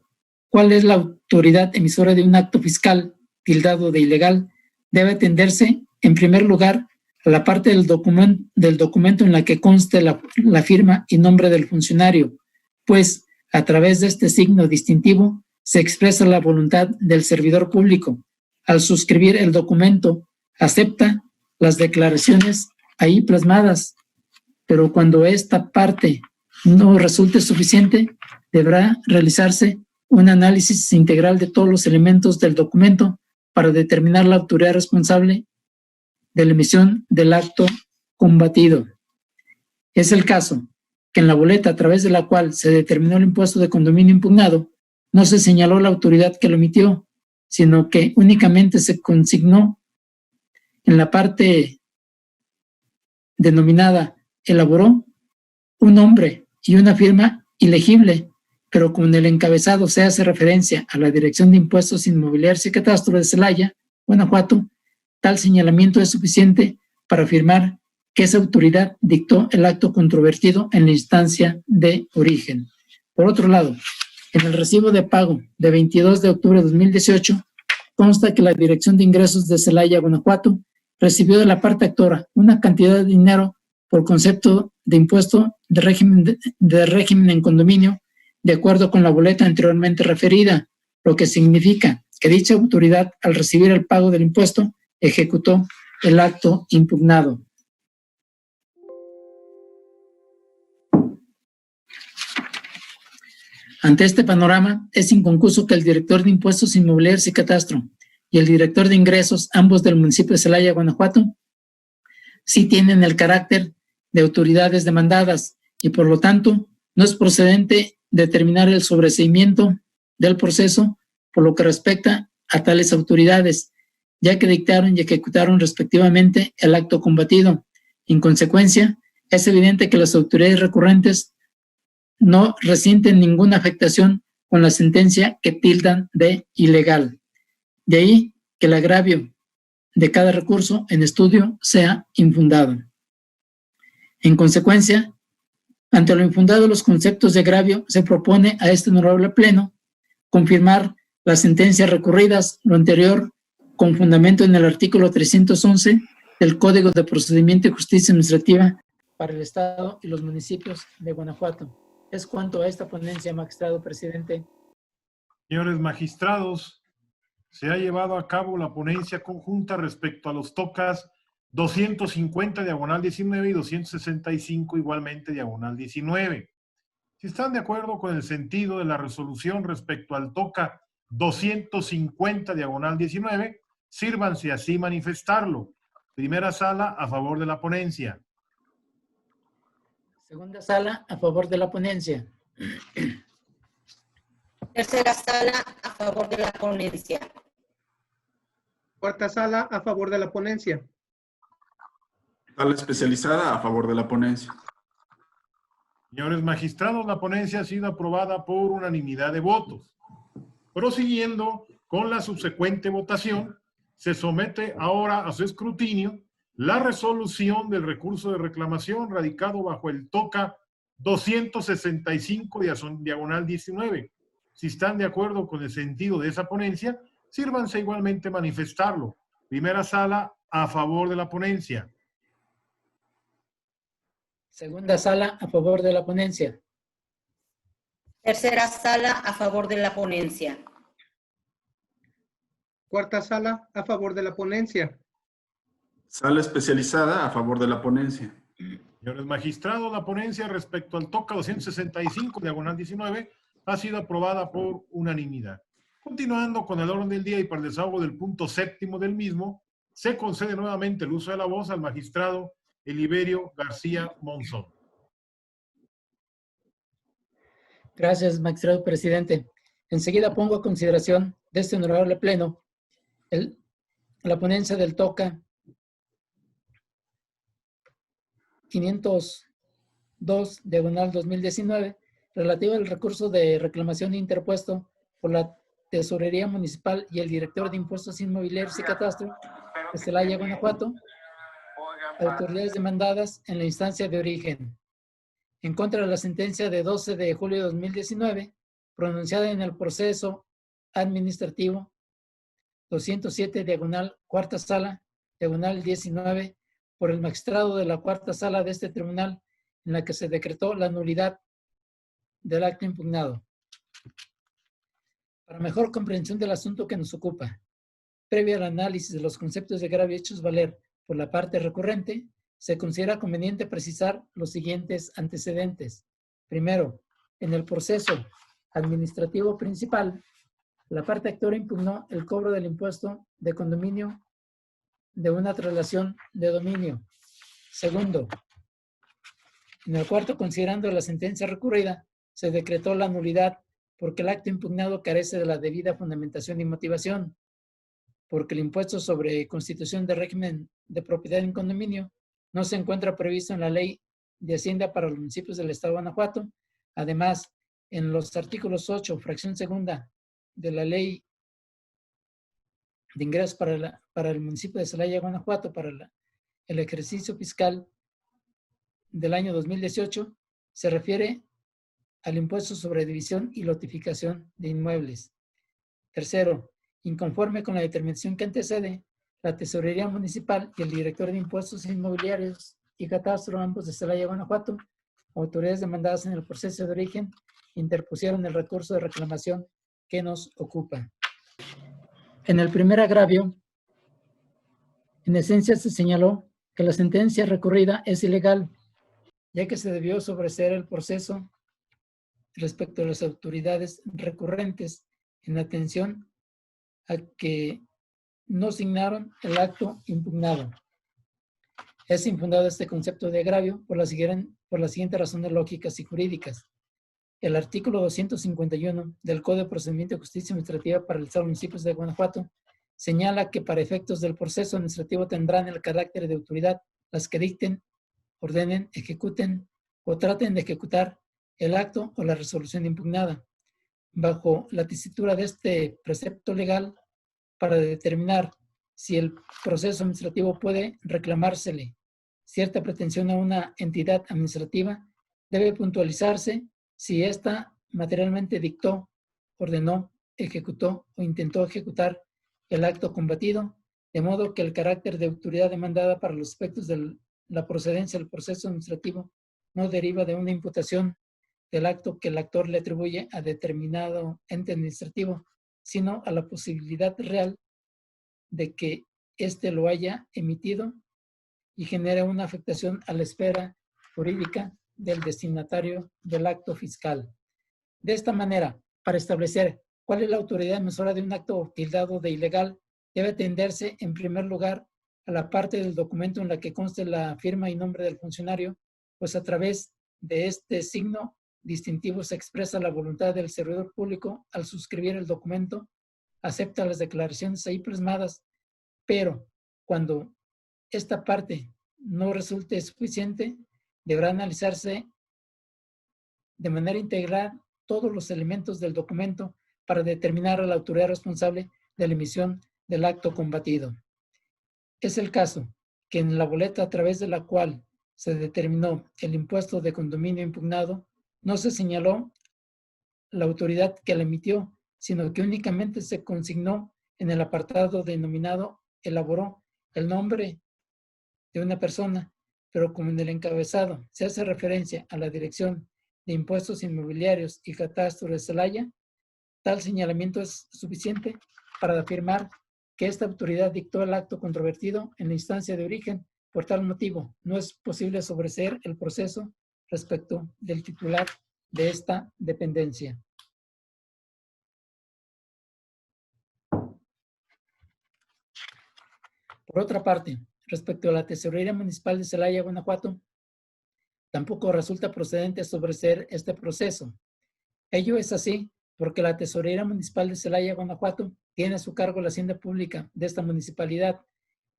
cuál es la autoridad emisora de un acto fiscal tildado de ilegal, debe atenderse, en primer lugar, a la parte del documento en la que conste la firma y nombre del funcionario, pues a través de este signo distintivo se expresa la voluntad del servidor público. Al suscribir el documento, acepta las declaraciones ahí plasmadas, pero cuando esta parte no resulte suficiente, deberá realizarse un análisis integral de todos los elementos del documento para determinar la autoridad responsable de la emisión del acto combatido. Es el caso que en la boleta a través de la cual se determinó el impuesto de condominio impugnado, no se señaló la autoridad que lo emitió, sino que únicamente se consignó en la parte denominada elaboró un nombre y una firma ilegible, pero con el encabezado se hace referencia a la Dirección de Impuestos Inmobiliarios y Catastro de Celaya, Guanajuato. Tal señalamiento es suficiente para afirmar que esa autoridad dictó el acto controvertido en la instancia de origen. Por otro lado, en el recibo de pago de 22 de octubre de 2018, consta que la Dirección de Ingresos de Celaya, Guanajuato, recibió de la parte actora una cantidad de dinero por concepto de impuesto de régimen en condominio, de acuerdo con la boleta anteriormente referida, lo que significa que dicha autoridad, al recibir el pago del impuesto, ejecutó el acto impugnado. Ante este panorama, es inconcluso que el director de Impuestos Inmobiliarios y Catastro y el director de Ingresos, ambos del municipio de Celaya, Guanajuato, sí tienen el carácter de autoridades demandadas y, por lo tanto, no es procedente determinar el sobreseimiento del proceso por lo que respecta a tales autoridades, ya que dictaron y ejecutaron respectivamente el acto combatido. En consecuencia, es evidente que las autoridades recurrentes no resienten ninguna afectación con la sentencia que tildan de ilegal. De ahí que el agravio de cada recurso en estudio sea infundado. En consecuencia, ante lo infundado de los conceptos de agravio, se propone a este honorable pleno confirmar las sentencias recurridas, lo anterior con fundamento en el artículo 311 del Código de Procedimiento y Justicia Administrativa para el Estado y los municipios de Guanajuato. Es cuanto a esta ponencia, magistrado presidente. Señores magistrados, se ha llevado a cabo la ponencia conjunta respecto a los tocas 250 diagonal 19 y 265 igualmente diagonal 19. Si están de acuerdo con el sentido de la resolución respecto al toca 250 diagonal 19, sírvanse así manifestarlo. Primera sala a favor de la ponencia. Segunda sala a favor de la ponencia. Tercera sala a favor de la ponencia. Cuarta sala a favor de la ponencia. Sala especializada a favor de la ponencia. Señores magistrados, la ponencia ha sido aprobada por unanimidad de votos. Prosiguiendo con la subsecuente votación, se somete ahora a su escrutinio la resolución del recurso de reclamación radicado bajo el toca 265 diagonal 19. Si están de acuerdo con el sentido de esa ponencia, sírvanse igualmente manifestarlo. Primera sala a favor de la ponencia. Segunda sala a favor de la ponencia. Tercera sala a favor de la ponencia. Cuarta sala a favor de la ponencia. Sala especializada a favor de la ponencia. Señores magistrados, la ponencia respecto al toca 265 diagonal 19 ha sido aprobada por unanimidad. Continuando con el orden del día y para el desahogo del punto séptimo del mismo, se concede nuevamente el uso de la voz al magistrado Eliberio García Monzón. Gracias, magistrado presidente. Enseguida pongo a consideración de este honorable pleno la ponencia del toca 502 diagonal 2019 relativa al recurso de reclamación interpuesto por la Tesorería Municipal y el director de Impuestos Inmobiliarios y Catastro de Celaya, Guanajuato, autoridades demandadas en la instancia de origen, en contra de la sentencia de 12 de julio de 2019, pronunciada en el proceso administrativo 207 diagonal cuarta sala diagonal 19 por el magistrado de la cuarta sala de este tribunal, en la que se decretó la nulidad del acto impugnado. Para mejor comprensión del asunto que nos ocupa, previo al análisis de los conceptos de agravio hechos valer por la parte recurrente, se considera conveniente precisar los siguientes antecedentes. Primero, en el proceso administrativo principal, la parte actora impugnó el cobro del impuesto de condominio de una traslación de dominio. Segundo, en el cuarto, considerando la sentencia recurrida, se decretó la nulidad porque el acto impugnado carece de la debida fundamentación y motivación, porque el impuesto sobre constitución de régimen de propiedad en condominio no se encuentra previsto en la Ley de Hacienda para los municipios del Estado de Guanajuato. Además, en los artículos 8, fracción segunda de la Ley de Ingresos para el municipio de Celaya, Guanajuato, para el ejercicio fiscal del año 2018, se refiere al impuesto sobre división y lotificación de inmuebles. Tercero, inconforme con la determinación que antecede, la Tesorería Municipal y el director de Impuestos Inmobiliarios y Catastro, ambos de Celaya, Guanajuato, autoridades demandadas en el proceso de origen, interpusieron el recurso de reclamación que nos ocupa. En el primer agravio, en esencia se señaló que la sentencia recurrida es ilegal, ya que se debió sobreseer el proceso respecto a las autoridades recurrentes en atención a que no signaron el acto impugnado. Es infundado este concepto de agravio por las siguientes razones lógicas y jurídicas. El artículo 251 del Código de Procedimiento de Justicia Administrativa para el Estado de Municipios de Guanajuato señala que para efectos del proceso administrativo tendrán el carácter de autoridad las que dicten, ordenen, ejecuten o traten de ejecutar el acto o la resolución impugnada. Bajo la tesitura de este precepto legal, para determinar si el proceso administrativo puede reclamársele cierta pretensión a una entidad administrativa, debe puntualizarse si ésta materialmente dictó, ordenó, ejecutó o intentó ejecutar el acto combatido, de modo que el carácter de autoridad demandada para los aspectos de la procedencia del proceso administrativo no deriva de una imputación del acto que el actor le atribuye a determinado ente administrativo, sino a la posibilidad real de que éste lo haya emitido y genere una afectación a la esfera jurídica del destinatario del acto fiscal. De esta manera, para establecer cuál es la autoridad emisora de un acto tildado de ilegal, debe atenderse en primer lugar a la parte del documento en la que conste la firma y nombre del funcionario, pues a través de este signo distintivo se expresa la voluntad del servidor público al suscribir el documento, acepta las declaraciones ahí plasmadas, pero cuando esta parte no resulte suficiente, deberá analizarse de manera integral todos los elementos del documento para determinar a la autoridad responsable de la emisión del acto combatido. Es el caso que en la boleta a través de la cual se determinó el impuesto de condominio impugnado, no se señaló la autoridad que la emitió, sino que únicamente se consignó en el apartado denominado elaboró el nombre de una persona, pero como en el encabezado se hace referencia a la Dirección de Impuestos Inmobiliarios y Catastro de Celaya, tal señalamiento es suficiente para afirmar que esta autoridad dictó el acto controvertido en la instancia de origen. Por tal motivo, no es posible sobreseer el proceso respecto del titular de esta dependencia. Por otra parte, respecto a la Tesorería Municipal de Celaya, Guanajuato, tampoco resulta procedente sobreseer este proceso. Ello es así porque la Tesorería Municipal de Celaya, Guanajuato, tiene a su cargo la hacienda pública de esta municipalidad.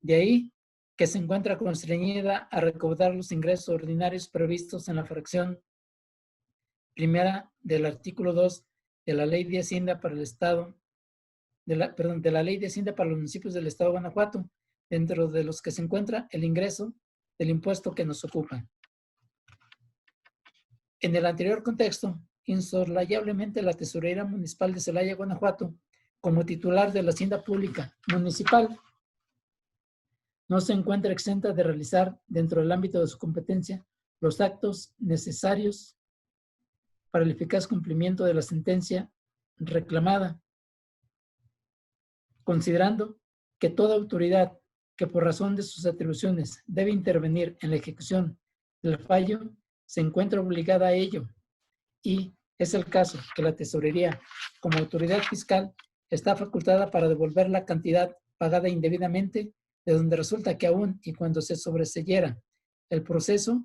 De ahí que se encuentra constreñida a recaudar los ingresos ordinarios previstos en la fracción primera del artículo 2 de la Ley de Hacienda para el Estado, de la Ley de Hacienda para los municipios del Estado de Guanajuato, dentro de los que se encuentra el ingreso del impuesto que nos ocupa. En el anterior contexto, insoslayablemente la Tesorería Municipal de Celaya, Guanajuato, como titular de la Hacienda Pública Municipal, no se encuentra exenta de realizar dentro del ámbito de su competencia los actos necesarios para el eficaz cumplimiento de la sentencia reclamada, considerando que toda autoridad que por razón de sus atribuciones debe intervenir en la ejecución del fallo se encuentra obligada a ello, y es el caso que la Tesorería, como autoridad fiscal, está facultada para devolver la cantidad pagada indebidamente, de donde resulta que aún y cuando se sobreseyera el proceso,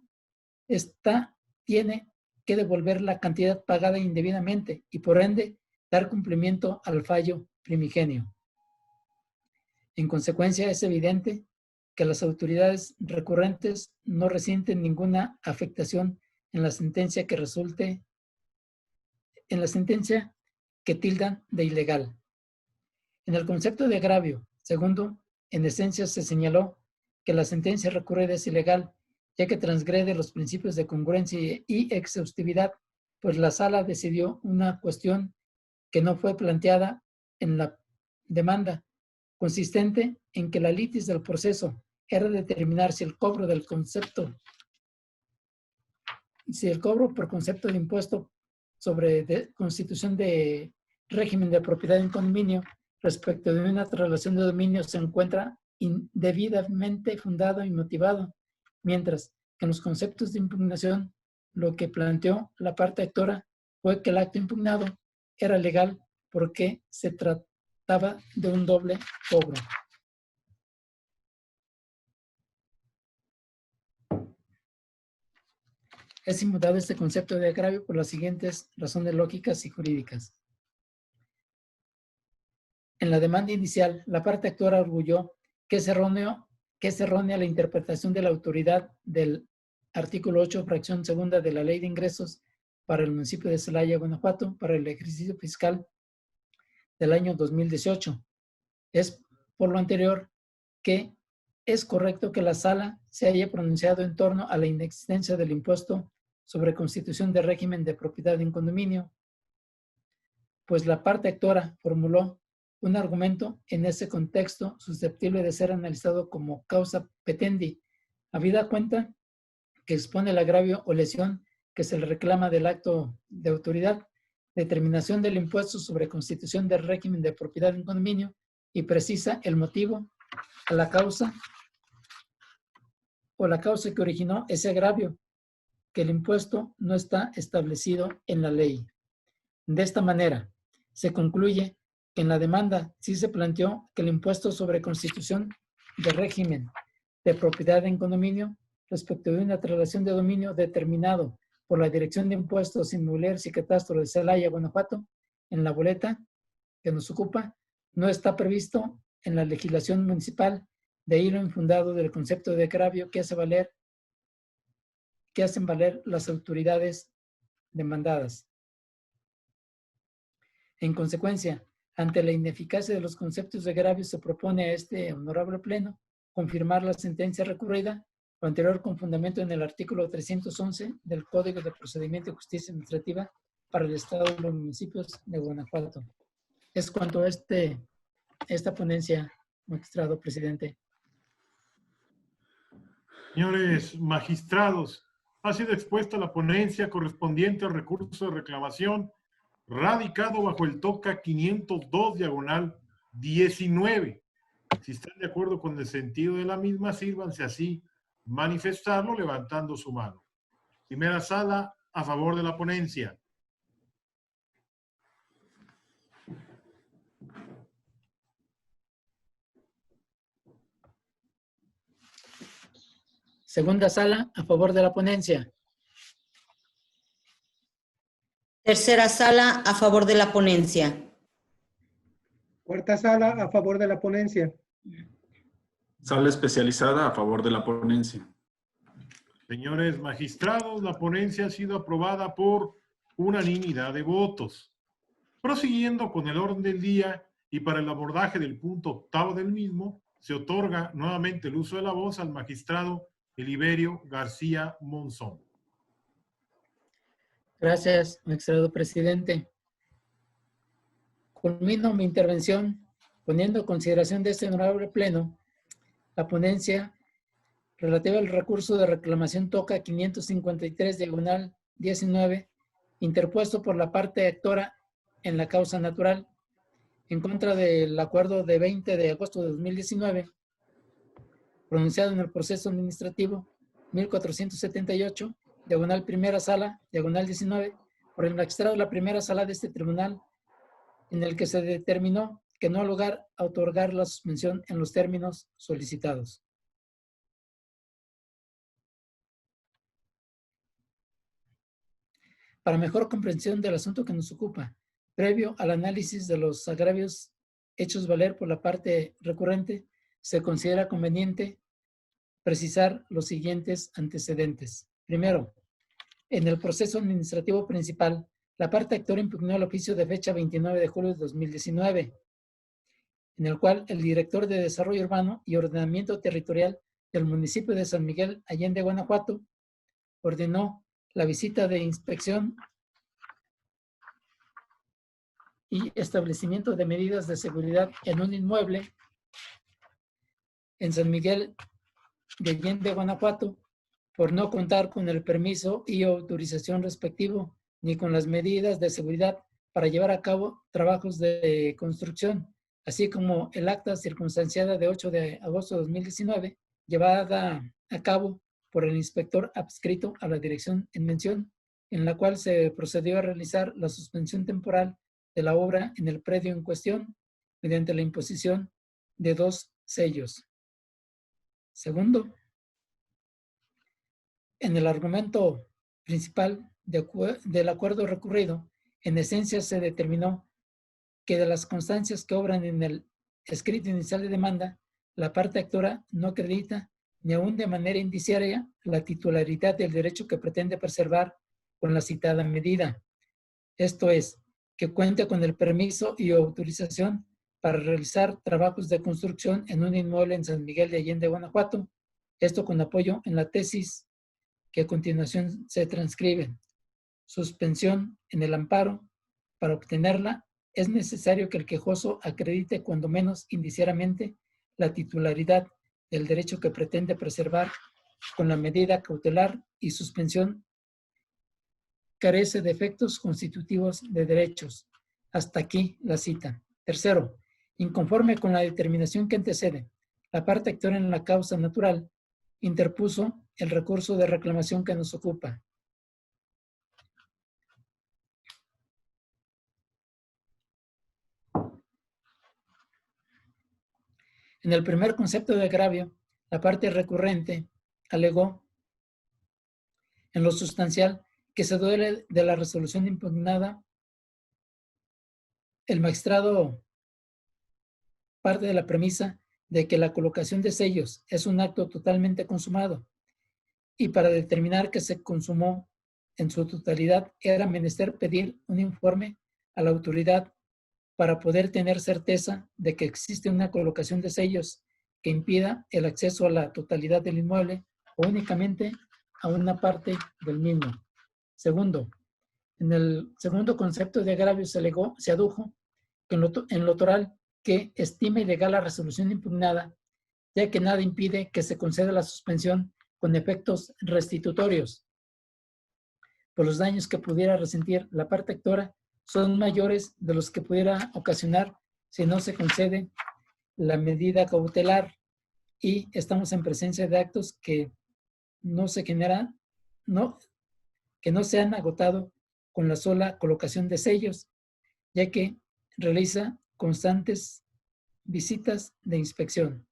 tiene que devolver la cantidad pagada indebidamente y por ende dar cumplimiento al fallo primigenio. En consecuencia, es evidente que las autoridades recurrentes no resienten ninguna afectación en la sentencia que resulte, en la sentencia que tildan de ilegal. En el concepto de agravio, segundo, en esencia se señaló que la sentencia recurrida es ilegal, ya que transgrede los principios de congruencia y exhaustividad, pues la sala decidió una cuestión que no fue planteada en la demanda, consistente en que la litis del proceso era determinar si el cobro por concepto de impuesto sobre constitución de régimen de propiedad en condominio respecto de una traslación de dominio se encuentra indebidamente fundado y motivado, mientras que en los conceptos de impugnación lo que planteó la parte actora fue que el acto impugnado era legal porque se trataba de un doble cobro. Es inmutable este concepto de agravio por las siguientes razones lógicas y jurídicas. En la demanda inicial, la parte actora arguyó que es errónea la interpretación de la autoridad del artículo 8, fracción segunda de la Ley de Ingresos para el municipio de Celaya, Guanajuato, para el ejercicio fiscal del año 2018. Es por lo anterior que es correcto que la sala se haya pronunciado en torno a la inexistencia del impuesto sobre constitución de régimen de propiedad en condominio, pues la parte actora formuló un argumento en ese contexto susceptible de ser analizado como causa petendi, habida cuenta que expone el agravio o lesión que se le reclama del acto de autoridad, determinación del impuesto sobre constitución del régimen de propiedad en condominio y precisa el motivo, a la causa o la causa que originó ese agravio, que el impuesto no está establecido en la ley. De esta manera, se concluye que en la demanda sí se planteó que el impuesto sobre constitución de régimen de propiedad en condominio respecto de una traslación de dominio determinado por la Dirección de Impuestos Inmobiliarios y Catastro de Celaya, Guanajuato, en la boleta que nos ocupa, no está previsto en la legislación municipal, de ahí lo infundado del concepto de agravio que hacen valer las autoridades demandadas. En consecuencia, ante la ineficacia de los conceptos de agravio, se propone a este honorable pleno confirmar la sentencia recurrida, lo anterior con fundamento en el artículo 311 del Código de Procedimiento y Justicia Administrativa para el Estado de los Municipios de Guanajuato. Es cuanto a esta ponencia, magistrado presidente. Señores magistrados, ha sido expuesta la ponencia correspondiente al recurso de reclamación radicado bajo el TOCA 502/19. Si están de acuerdo con el sentido de la misma, sírvanse así manifestarlo levantando su mano. Primera sala, a favor de la ponencia. Segunda sala, a favor de la ponencia. Tercera sala, a favor de la ponencia. Cuarta sala, a favor de la ponencia. Sala especializada a favor de la ponencia. Señores magistrados, la ponencia ha sido aprobada por unanimidad de votos. Prosiguiendo con el orden del día y para el abordaje del punto octavo del mismo, se otorga nuevamente el uso de la voz al magistrado Eliberio García Monzón. Gracias, magistrado presidente. Culmino mi intervención poniendo en consideración de este honorable pleno la ponencia relativa al recurso de reclamación TOCA 553/19, interpuesto por la parte actora en la causa natural, en contra del acuerdo de 20 de agosto de 2019, pronunciado en el proceso administrativo 1478, diagonal primera sala, diagonal 19, por el magistrado de la primera sala de este tribunal, en el que se determinó que no ha lugar a otorgar la suspensión en los términos solicitados. Para mejor comprensión del asunto que nos ocupa, previo al análisis de los agravios hechos valer por la parte recurrente, se considera conveniente precisar los siguientes antecedentes. Primero, en el proceso administrativo principal, la parte actora impugnó el oficio de fecha 29 de julio de 2019, en el cual el director de Desarrollo Urbano y Ordenamiento Territorial del municipio de San Miguel Allende, Guanajuato, ordenó la visita de inspección y establecimiento de medidas de seguridad en un inmueble en San Miguel de Allende, Guanajuato, por no contar con el permiso y autorización respectivo, ni con las medidas de seguridad para llevar a cabo trabajos de construcción, así como el acta circunstanciada de 8 de agosto de 2019, llevada a cabo por el inspector adscrito a la dirección en mención, en la cual se procedió a realizar la suspensión temporal de la obra en el predio en cuestión, mediante la imposición de 2 sellos. Segundo, en el argumento principal del acuerdo recurrido, en esencia se determinó que de las constancias que obran en el escrito inicial de demanda, la parte actora no acredita ni aún de manera indiciaria la titularidad del derecho que pretende preservar con la citada medida. Esto es, que cuente con el permiso y autorización para realizar trabajos de construcción en un inmueble en San Miguel de Allende, Guanajuato, esto con apoyo en la tesis que a continuación se transcribe. Suspensión en el amparo. Para obtenerla, es necesario que el quejoso acredite cuando menos indiciariamente la titularidad del derecho que pretende preservar con la medida cautelar y suspensión carece de efectos constitutivos de derechos. Hasta aquí la cita. Tercero, inconforme con la determinación que antecede, la parte actora en la causa natural interpuso el recurso de reclamación que nos ocupa. En el primer concepto de agravio, la parte recurrente alegó en lo sustancial que se duele de la resolución impugnada. El magistrado parte de la premisa de que la colocación de sellos es un acto totalmente consumado y para determinar que se consumó en su totalidad era menester pedir un informe a la autoridad para poder tener certeza de que existe una colocación de sellos que impida el acceso a la totalidad del inmueble o únicamente a una parte del mismo. Segundo, en el segundo concepto de agravio se adujo que en lo toral que estima ilegal la resolución impugnada, ya que nada impide que se conceda la suspensión con efectos restitutorios, pues los daños que pudiera resentir la parte actora son mayores de los que pudiera ocasionar si no se concede la medida cautelar y estamos en presencia de actos que no se generan, que no se han agotado con la sola colocación de sellos, ya que realiza constantes visitas de inspección.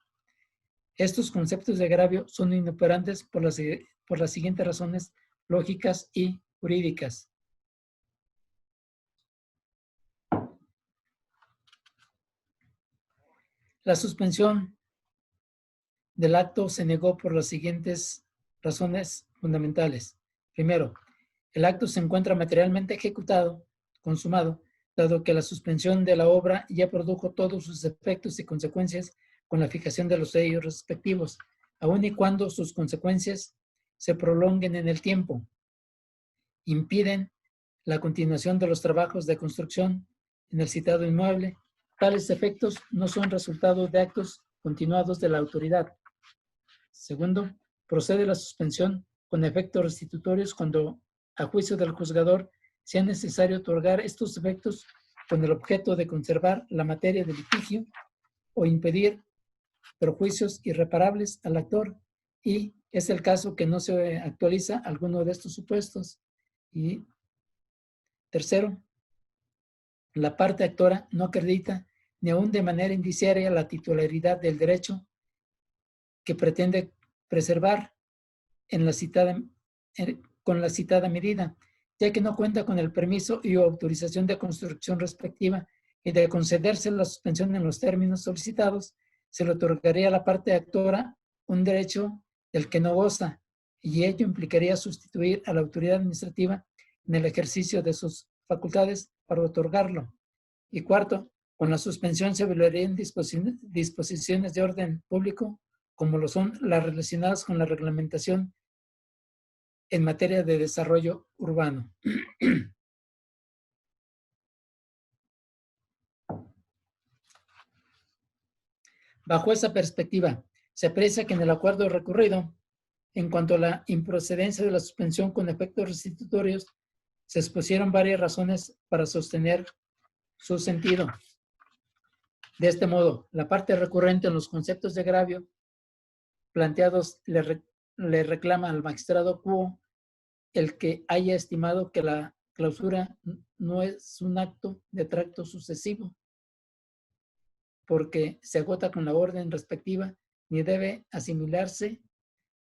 Estos conceptos de agravio son inoperantes por las siguientes razones lógicas y jurídicas. La suspensión del acto se negó por las siguientes razones fundamentales. Primero, el acto se encuentra materialmente ejecutado, consumado, dado que la suspensión de la obra ya produjo todos sus efectos y consecuencias con la fijación de los sellos respectivos, aun y cuando sus consecuencias se prolonguen en el tiempo, impiden la continuación de los trabajos de construcción en el citado inmueble. Tales efectos no son resultado de actos continuados de la autoridad. Segundo, procede la suspensión con efectos restitutorios cuando, a juicio del juzgador, sea necesario otorgar estos efectos con el objeto de conservar la materia del litigio o impedir perjuicios irreparables al actor, y es el caso que no se actualiza alguno de estos supuestos. Y tercero, la parte actora no acredita ni aún de manera indiciaria la titularidad del derecho que pretende preservar con la citada medida, ya que no cuenta con el permiso y autorización de construcción respectiva, y de concederse la suspensión en los términos solicitados, se le otorgaría a la parte actora un derecho del que no goza, y ello implicaría sustituir a la autoridad administrativa en el ejercicio de sus facultades para otorgarlo. Y cuarto, con la suspensión se violarían disposiciones de orden público, como lo son las relacionadas con la reglamentación en materia de desarrollo urbano. Bajo esa perspectiva, se aprecia que en el acuerdo recurrido, en cuanto a la improcedencia de la suspensión con efectos restitutorios, se expusieron varias razones para sostener su sentido. De este modo, la parte recurrente en los conceptos de agravio planteados le reclama al magistrado quo el que haya estimado que la clausura no es un acto de tracto sucesivo, porque se agota con la orden respectiva, ni debe asimilarse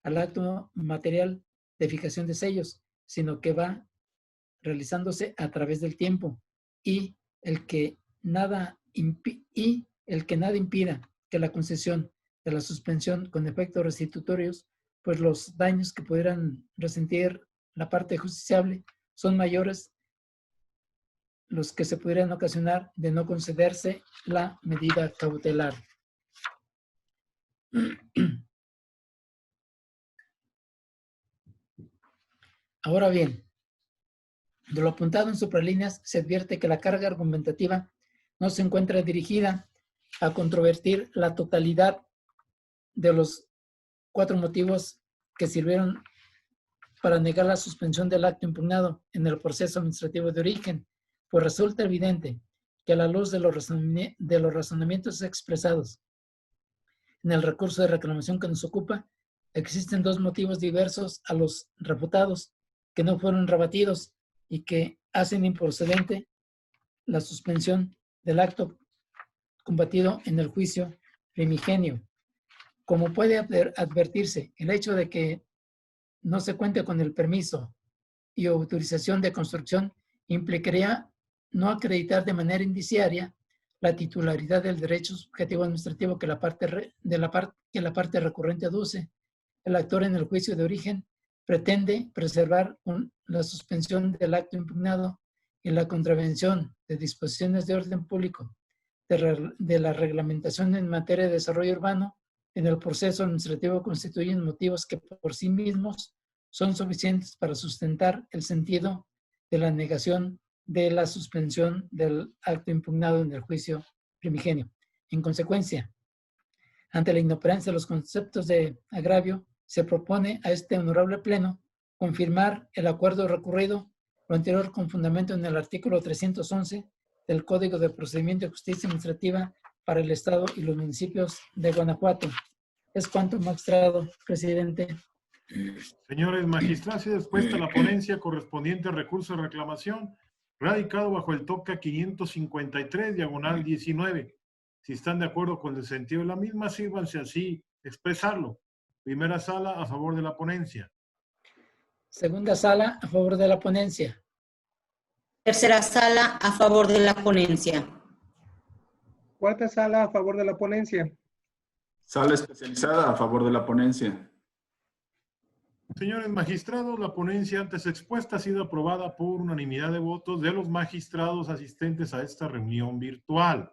al acto material de fijación de sellos, sino que va realizándose a través del tiempo, y el que nada impida que la concesión de la suspensión con efectos restitutorios, pues los daños que pudieran resentir la parte justiciable son mayores los que se pudieran ocasionar de no concederse la medida cautelar. Ahora bien, de lo apuntado en supralíneas, se advierte que la carga argumentativa no se encuentra dirigida a controvertir la totalidad de los 4 motivos que sirvieron para negar la suspensión del acto impugnado en el proceso administrativo de origen, pues resulta evidente que a la luz de los razonamientos expresados en el recurso de reclamación que nos ocupa, existen dos motivos diversos a los refutados que no fueron rebatidos y que hacen improcedente la suspensión del acto combatido en el juicio primigenio. Como puede advertirse, el hecho de que no se cuente con el permiso y autorización de construcción implicaría no acreditar de manera indiciaria la titularidad del derecho subjetivo administrativo que la parte recurrente aduce. El actor en el juicio de origen pretende preservar la suspensión del acto impugnado y la contravención de disposiciones de orden público de la reglamentación en materia de desarrollo urbano en el proceso administrativo constituyen motivos que por sí mismos son suficientes para sustentar el sentido de la negación de la suspensión del acto impugnado en el juicio primigenio. En consecuencia, ante la inoperancia de los conceptos de agravio, se propone a este honorable pleno confirmar el acuerdo recurrido, lo anterior con fundamento en el artículo 311 del Código de Procedimiento de Justicia Administrativa para el Estado y los municipios de Guanajuato. Es cuanto, magistrado presidente. Señores magistrados, se dispuesta la ponencia correspondiente al recurso de reclamación radicado bajo el TOCA 553/19. Si están de acuerdo con el sentido de la misma, sírvanse así expresarlo. Primera sala, a favor de la ponencia. Segunda sala, a favor de la ponencia. Tercera sala, a favor de la ponencia. Cuarta sala, a favor de la ponencia. Sala especializada a favor de la ponencia. Señores magistrados, la ponencia antes expuesta ha sido aprobada por unanimidad de votos de los magistrados asistentes a esta reunión virtual.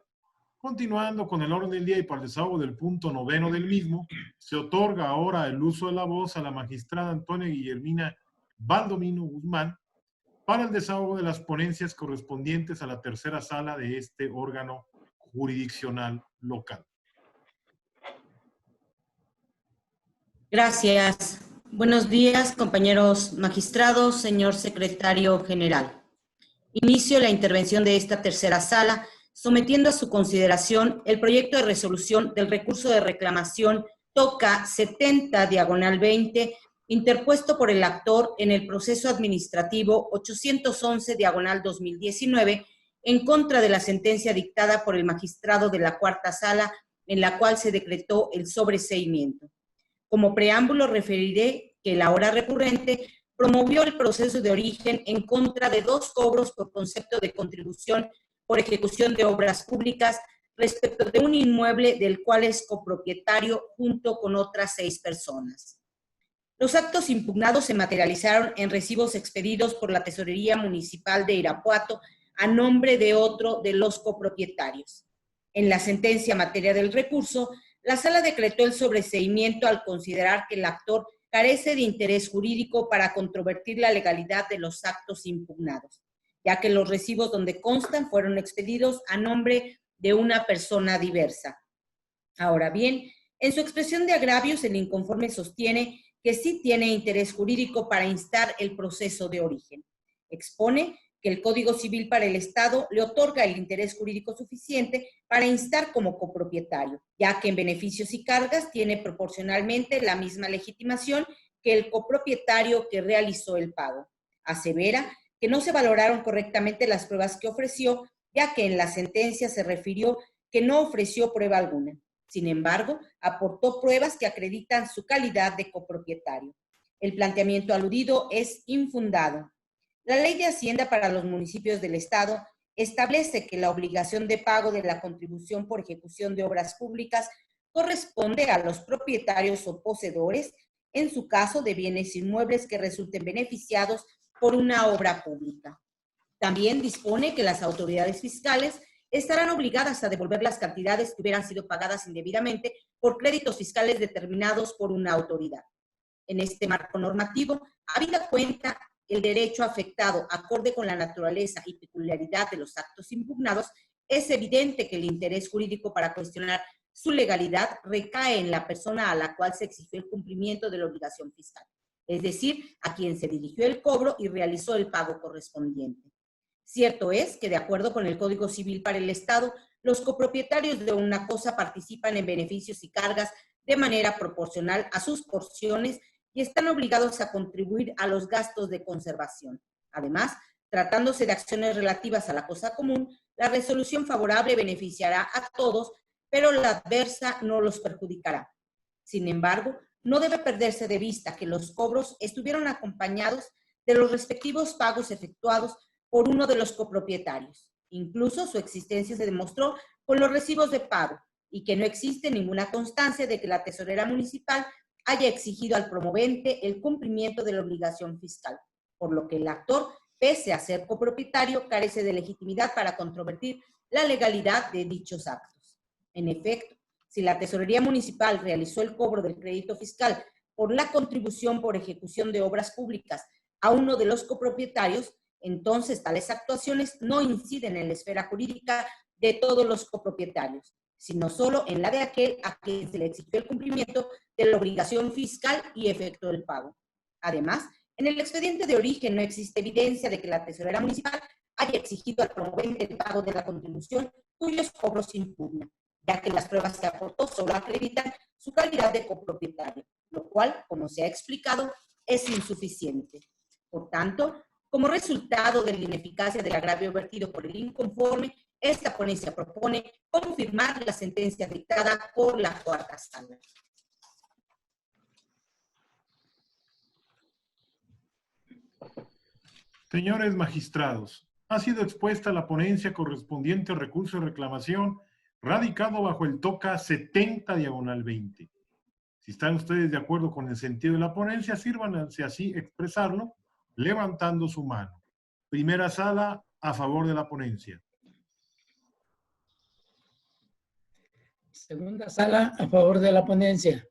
Continuando con el orden del día y para el desahogo del punto 9 del mismo, se otorga ahora el uso de la voz a la magistrada Antonia Guillermina Baldomino Guzmán para el desahogo de las ponencias correspondientes a la tercera sala de este órgano jurisdiccional local. Gracias. Buenos días, compañeros magistrados, señor secretario general. Inicio la intervención de esta tercera sala, sometiendo a su consideración el proyecto de resolución del recurso de reclamación TOCA 70/20, interpuesto por el actor en el proceso administrativo 811/2019, en contra de la sentencia dictada por el magistrado de la cuarta sala, en la cual se decretó el sobreseimiento. Como preámbulo referiré que la hora recurrente promovió el proceso de origen en contra de 2 cobros por concepto de contribución por ejecución de obras públicas respecto de un inmueble del cual es copropietario junto con otras 6 personas. Los actos impugnados se materializaron en recibos expedidos por la Tesorería Municipal de Irapuato a nombre de otro de los copropietarios. En la sentencia materia del recurso, la sala decretó el sobreseimiento al considerar que el actor carece de interés jurídico para controvertir la legalidad de los actos impugnados, ya que los recibos donde constan fueron expedidos a nombre de una persona diversa. Ahora bien, en su expresión de agravios, el inconforme sostiene que sí tiene interés jurídico para instar el proceso de origen. Expone que el Código Civil para el Estado le otorga el interés jurídico suficiente para instar como copropietario, ya que en beneficios y cargas tiene proporcionalmente la misma legitimación que el copropietario que realizó el pago. Asevera que no se valoraron correctamente las pruebas que ofreció, ya que en la sentencia se refirió que no ofreció prueba alguna. Sin embargo, aportó pruebas que acreditan su calidad de copropietario. El planteamiento aludido es infundado. La Ley de Hacienda para los municipios del Estado establece que la obligación de pago de la contribución por ejecución de obras públicas corresponde a los propietarios o poseedores, en su caso de bienes inmuebles que resulten beneficiados por una obra pública. También dispone que las autoridades fiscales estarán obligadas a devolver las cantidades que hubieran sido pagadas indebidamente por créditos fiscales determinados por una autoridad. En este marco normativo, habida cuenta el derecho afectado acorde con la naturaleza y peculiaridad de los actos impugnados, es evidente que el interés jurídico para cuestionar su legalidad recae en la persona a la cual se exigió el cumplimiento de la obligación fiscal. es decir, a quien se dirigió el cobro y realizó el pago correspondiente. Cierto es que, de acuerdo con el Código Civil para el Estado, los copropietarios de una cosa participan en beneficios y cargas de manera proporcional a sus porciones y están obligados a contribuir a los gastos de conservación. Además, tratándose de acciones relativas a la cosa común, la resolución favorable beneficiará a todos, pero la adversa no los perjudicará. Sin embargo, no debe perderse de vista que los cobros estuvieron acompañados de los respectivos pagos efectuados por uno de los copropietarios. Incluso su existencia se demostró con los recibos de pago y que no existe ninguna constancia de que la tesorera municipal haya exigido al promovente el cumplimiento de la obligación fiscal, por lo que el actor, pese a ser copropietario, carece de legitimidad para controvertir la legalidad de dichos actos. En efecto, si la Tesorería Municipal realizó el cobro del crédito fiscal por la contribución por ejecución de obras públicas a uno de los copropietarios, entonces tales actuaciones no inciden en la esfera jurídica de todos los copropietarios, sino solo en la de aquel a quien se le exigió el cumplimiento de la obligación fiscal y efectuó el pago. Además, en el expediente de origen no existe evidencia de que la Tesorera Municipal haya exigido al promovente el pago de la contribución cuyos cobros se impugnan, ya que las pruebas que aportó solo acreditan su calidad de copropietario, lo cual, como se ha explicado, es insuficiente. Por tanto, como resultado de la ineficacia del agravio vertido por el inconforme, esta ponencia propone confirmar la sentencia dictada por la cuarta sala. Señores magistrados, ha sido expuesta la ponencia correspondiente al recurso de reclamación radicado bajo el TOCA 70/20. Si están ustedes de acuerdo con el sentido de la ponencia, sírvanse así expresarlo levantando su mano. Primera sala, a favor de la ponencia. Segunda sala, a favor de la ponencia.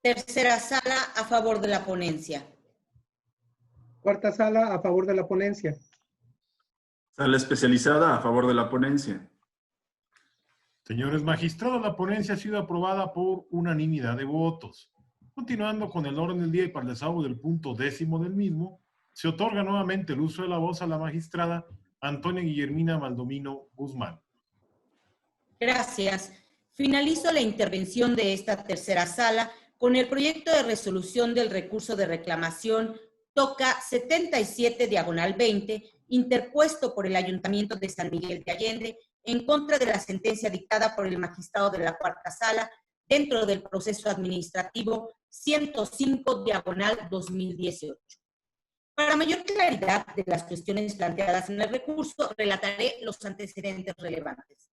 Tercera sala, a favor de la ponencia. Cuarta sala, a favor de la ponencia. Sala especializada, a favor de la ponencia. Señores magistrados, la ponencia ha sido aprobada por unanimidad de votos. Continuando con el orden del día y para el desahogo del punto 10º del mismo, se otorga nuevamente el uso de la voz a la magistrada Antonia Guillermina Maldomino Guzmán. Gracias. Finalizo la intervención de esta tercera sala con el proyecto de resolución del recurso de reclamación TOCA 77/20, interpuesto por el Ayuntamiento de San Miguel de Allende en contra de la sentencia dictada por el magistrado de la cuarta sala dentro del proceso administrativo 105/2018. Para mayor claridad de las cuestiones planteadas en el recurso, relataré los antecedentes relevantes.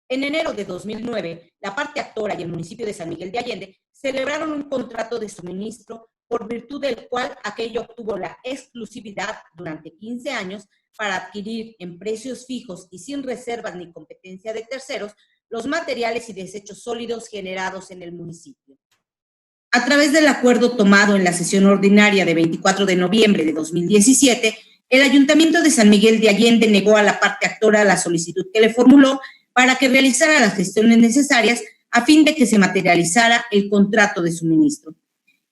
En enero de 2009, la parte actora y el municipio de San Miguel de Allende celebraron un contrato de suministro por virtud del cual aquello obtuvo la exclusividad durante 15 años para adquirir en precios fijos y sin reservas ni competencia de terceros los materiales y desechos sólidos generados en el municipio. A través del acuerdo tomado en la sesión ordinaria de 24 de noviembre de 2017, el Ayuntamiento de San Miguel de Allende negó a la parte actora la solicitud que le formuló para que realizara las gestiones necesarias a fin de que se materializara el contrato de suministro.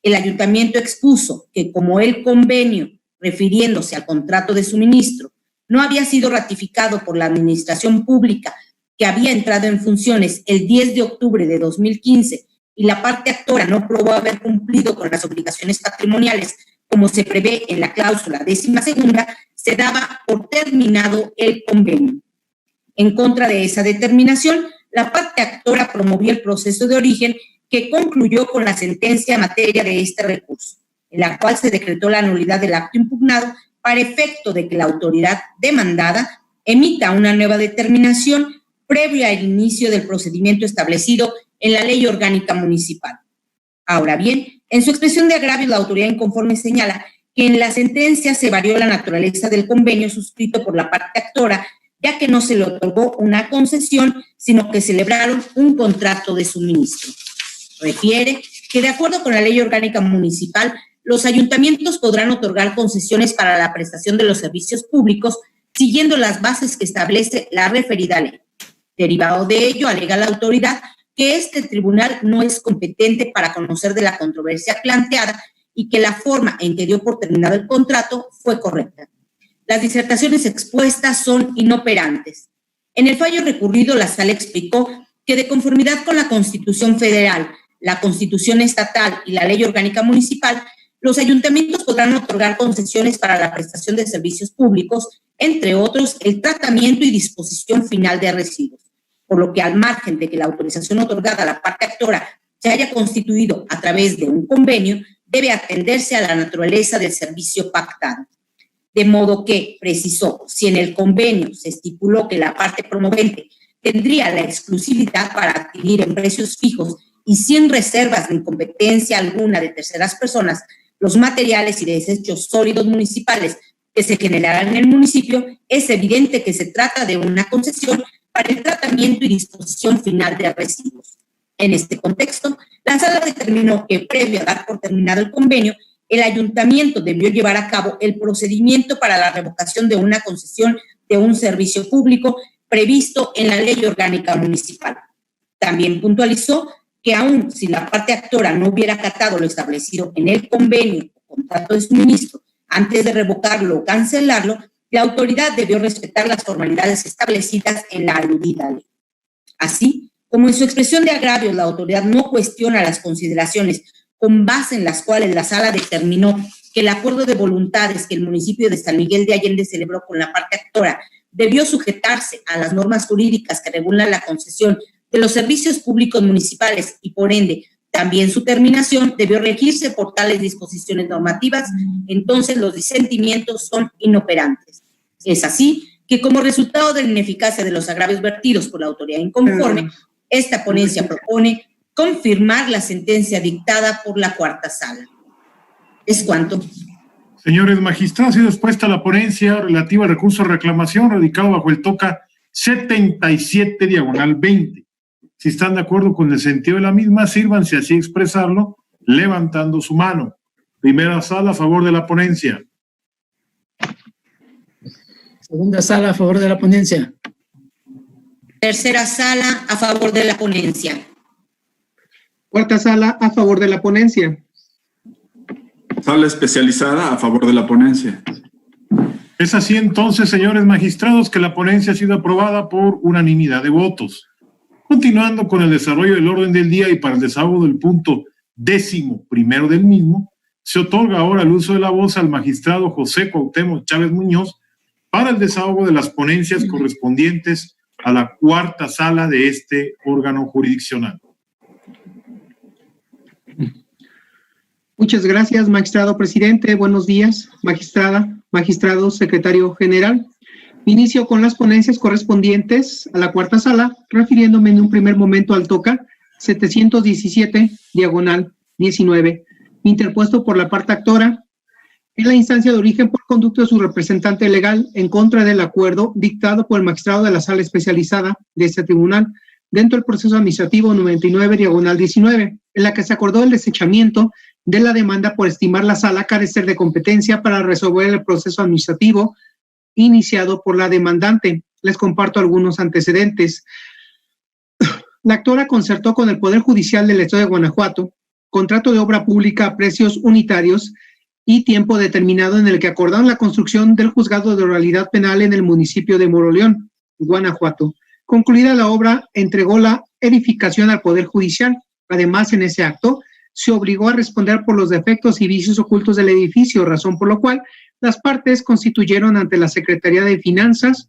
El Ayuntamiento expuso que como el convenio, refiriéndose al contrato de suministro, no había sido ratificado por la Administración Pública que había entrado en funciones el 10 de octubre de 2015 y la parte actora no probó haber cumplido con las obligaciones patrimoniales como se prevé en la cláusula 12ª, se daba por terminado el convenio. En contra de esa determinación, la parte actora promovió el proceso de origen que concluyó con la sentencia en materia de este recurso, en la cual se decretó la nulidad del acto impugnado para efecto de que la autoridad demandada emita una nueva determinación previa al inicio del procedimiento establecido en la Ley Orgánica Municipal. Ahora bien, en su expresión de agravio, la autoridad inconforme señala que en la sentencia se varió la naturaleza del convenio suscrito por la parte actora, ya que no se le otorgó una concesión, sino que celebraron un contrato de suministro. Refiere que, de acuerdo con la Ley Orgánica Municipal, los ayuntamientos podrán otorgar concesiones para la prestación de los servicios públicos siguiendo las bases que establece la referida ley. Derivado de ello, alega la autoridad que este tribunal no es competente para conocer de la controversia planteada y que la forma en que dio por terminado el contrato fue correcta. Las disertaciones expuestas son inoperantes. En el fallo recurrido, la Sala explicó que de conformidad con la Constitución Federal, la Constitución Estatal y la Ley Orgánica Municipal, los ayuntamientos podrán otorgar concesiones para la prestación de servicios públicos, entre otros, el tratamiento y disposición final de residuos, por lo que al margen de que la autorización otorgada a la parte actora se haya constituido a través de un convenio, debe atenderse a la naturaleza del servicio pactado. De modo que, precisó, si en el convenio se estipuló que la parte promovente tendría la exclusividad para adquirir en precios fijos y sin reservas ni competencia alguna de terceras personas los materiales y desechos sólidos municipales que se generarán en el municipio, es evidente que se trata de una concesión para el tratamiento y disposición final de residuos. En este contexto, la Sala determinó que, previo a dar por terminado el convenio, el ayuntamiento debió llevar a cabo el procedimiento para la revocación de una concesión de un servicio público previsto en la Ley Orgánica Municipal. También puntualizó que aun si la parte actora no hubiera acatado lo establecido en el convenio o contrato de suministro antes de revocarlo o cancelarlo, la autoridad debió respetar las formalidades establecidas en la aludida ley. Así, como en su expresión de agravios la autoridad no cuestiona las consideraciones con base en las cuales la Sala determinó que el acuerdo de voluntades que el municipio de San Miguel de Allende celebró con la parte actora debió sujetarse a las normas jurídicas que regulan la concesión de los servicios públicos municipales y, por ende, también su terminación debió regirse por tales disposiciones normativas, entonces los disentimientos son inoperantes. Es así que, como resultado de la ineficacia de los agravios vertidos por la autoridad inconforme, esta ponencia propone confirmar la sentencia dictada por la cuarta sala. Es cuanto. Señores magistrados, ha sido expuesta la ponencia relativa al recurso de reclamación radicado bajo el toca 77/20. Si están de acuerdo con el sentido de la misma, sírvanse así expresarlo levantando su mano. Primera sala a favor de la ponencia. Segunda sala a favor de la ponencia. Tercera sala a favor de la ponencia. Cuarta sala a favor de la ponencia. Sala especializada a favor de la ponencia. Es así entonces, señores magistrados, que la ponencia ha sido aprobada por unanimidad de votos. Continuando con el desarrollo del orden del día y para el desahogo del punto 11º del mismo, se otorga ahora el uso de la voz al magistrado José Cuauhtémoc Chávez Muñoz para el desahogo de las ponencias correspondientes a la cuarta sala de este órgano jurisdiccional. Muchas gracias, magistrado presidente. Buenos días, magistrada, magistrado, secretario general. Inicio con las ponencias correspondientes a la cuarta sala, refiriéndome en un primer momento al toca 717/19, interpuesto por la parte actora en la instancia de origen por conducto de su representante legal en contra del acuerdo dictado por el magistrado de la sala especializada de este tribunal dentro del proceso administrativo 99/19, en la que se acordó el desechamiento de la demanda por estimar la sala carecer de competencia para resolver el proceso administrativo iniciado por la demandante. Les comparto algunos antecedentes. La actora concertó con el Poder Judicial del Estado de Guanajuato contrato de obra pública a precios unitarios y tiempo determinado en el que acordaron la construcción del juzgado de oralidad penal en el municipio de Moroleón, Guanajuato. Concluida la obra, entregó la edificación al Poder Judicial. Además, en ese acto, se obligó a responder por los defectos y vicios ocultos del edificio, razón por la cual las partes constituyeron ante la Secretaría de Finanzas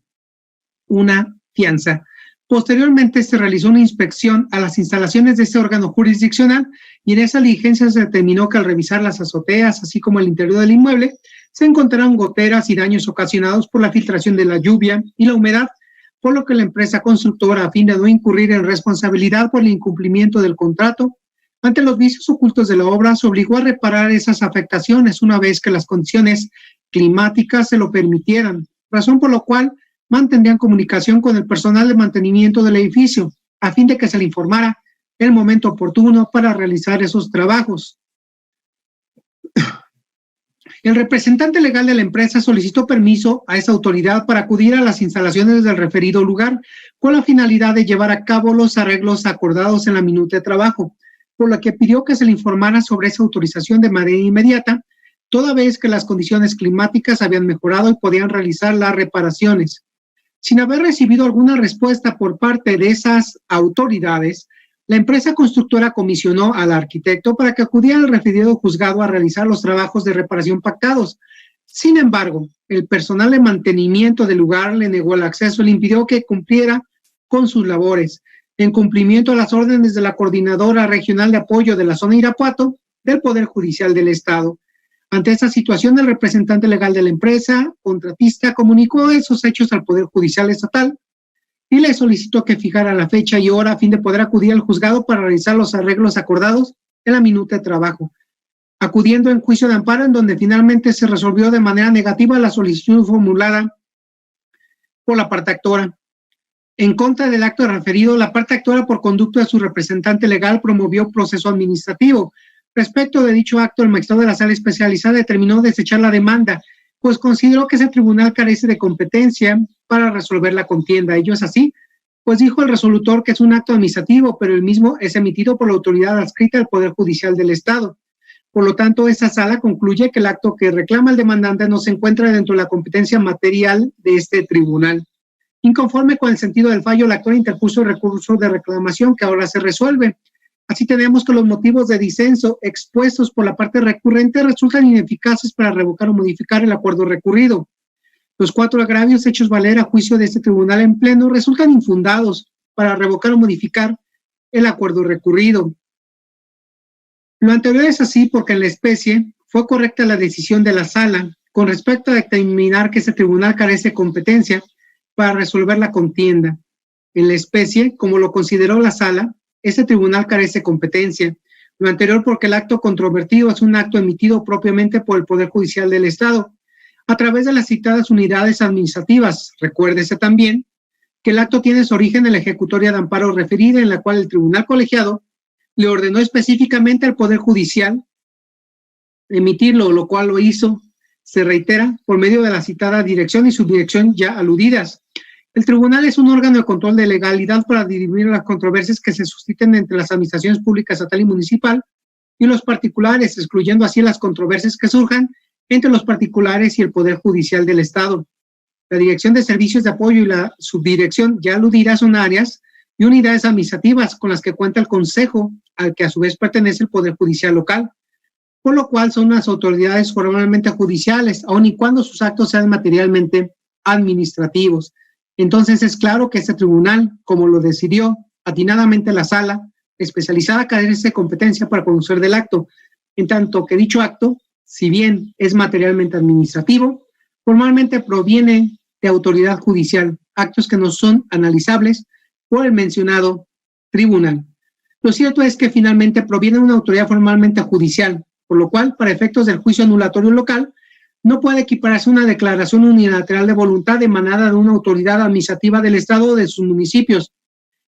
una fianza. Posteriormente se realizó una inspección a las instalaciones de este órgano jurisdiccional y en esa diligencia se determinó que al revisar las azoteas, así como el interior del inmueble, se encontraron goteras y daños ocasionados por la filtración de la lluvia y la humedad, por lo que la empresa constructora, a fin de no incurrir en responsabilidad por el incumplimiento del contrato, ante los vicios ocultos de la obra, se obligó a reparar esas afectaciones una vez que las condiciones climáticas se lo permitieran, razón por la cual mantendrían comunicación con el personal de mantenimiento del edificio, a fin de que se le informara el momento oportuno para realizar esos trabajos. El representante legal de la empresa solicitó permiso a esa autoridad para acudir a las instalaciones del referido lugar con la finalidad de llevar a cabo los arreglos acordados en la minuta de trabajo, por lo que pidió que se le informara sobre esa autorización de manera inmediata, toda vez que las condiciones climáticas habían mejorado y podían realizar las reparaciones. Sin haber recibido alguna respuesta por parte de esas autoridades, la empresa constructora comisionó al arquitecto para que acudiera al referido juzgado a realizar los trabajos de reparación pactados. Sin embargo, el personal de mantenimiento del lugar le negó el acceso y le impidió que cumpliera con sus labores, en cumplimiento a las órdenes de la Coordinadora Regional de Apoyo de la Zona Irapuato del Poder Judicial del Estado. Ante esta situación, el representante legal de la empresa contratista comunicó esos hechos al Poder Judicial Estatal y le solicitó que fijara la fecha y hora a fin de poder acudir al juzgado para realizar los arreglos acordados en la minuta de trabajo, acudiendo en juicio de amparo, en donde finalmente se resolvió de manera negativa la solicitud formulada por la parte actora. En contra del acto referido, la parte actora, por conducto de su representante legal, promovió proceso administrativo. Respecto de dicho acto, el magistrado de la sala especializada determinó desechar la demanda, pues consideró que ese tribunal carece de competencia para resolver la contienda. Ello es así, pues dijo el resolutor que es un acto administrativo, pero el mismo es emitido por la autoridad adscrita al Poder Judicial del Estado. Por lo tanto, esa sala concluye que el acto que reclama el demandante no se encuentra dentro de la competencia material de este tribunal. Inconforme con el sentido del fallo, el actor interpuso el recurso de reclamación que ahora se resuelve. Así tenemos que los motivos de disenso expuestos por la parte recurrente resultan ineficaces para revocar o modificar el acuerdo recurrido. Los 4 agravios hechos valer a juicio de este tribunal en pleno resultan infundados para revocar o modificar el acuerdo recurrido. Lo anterior es así porque en la especie fue correcta la decisión de la sala con respecto a determinar que este tribunal carece de competencia para resolver la contienda. En la especie, como lo consideró la sala, este tribunal carece de competencia. Lo anterior porque el acto controvertido es un acto emitido propiamente por el Poder Judicial del Estado, a través de las citadas unidades administrativas. Recuérdese también que el acto tiene su origen en la ejecutoria de amparo referida, en la cual el tribunal colegiado le ordenó específicamente al Poder Judicial emitirlo, lo cual lo hizo, se reitera, por medio de la citada dirección y subdirección ya aludidas. El tribunal es un órgano de control de legalidad para dirimir las controversias que se susciten entre las administraciones públicas estatal y municipal y los particulares, excluyendo así las controversias que surjan entre los particulares y el Poder Judicial del Estado. La Dirección de Servicios de Apoyo y la Subdirección ya aludidas son áreas y unidades administrativas con las que cuenta el Consejo, al que a su vez pertenece el Poder Judicial local, por lo cual son las autoridades formalmente judiciales, aun y cuando sus actos sean materialmente administrativos. Entonces es claro que este tribunal, como lo decidió atinadamente la sala especializada, carece de competencia para conocer del acto, en tanto que dicho acto, si bien es materialmente administrativo, formalmente proviene de autoridad judicial, actos que no son analizables por el mencionado tribunal. Lo cierto es que finalmente proviene de una autoridad formalmente judicial, por lo cual, para efectos del juicio anulatorio local, no puede equipararse una declaración unilateral de voluntad emanada de una autoridad administrativa del Estado o de sus municipios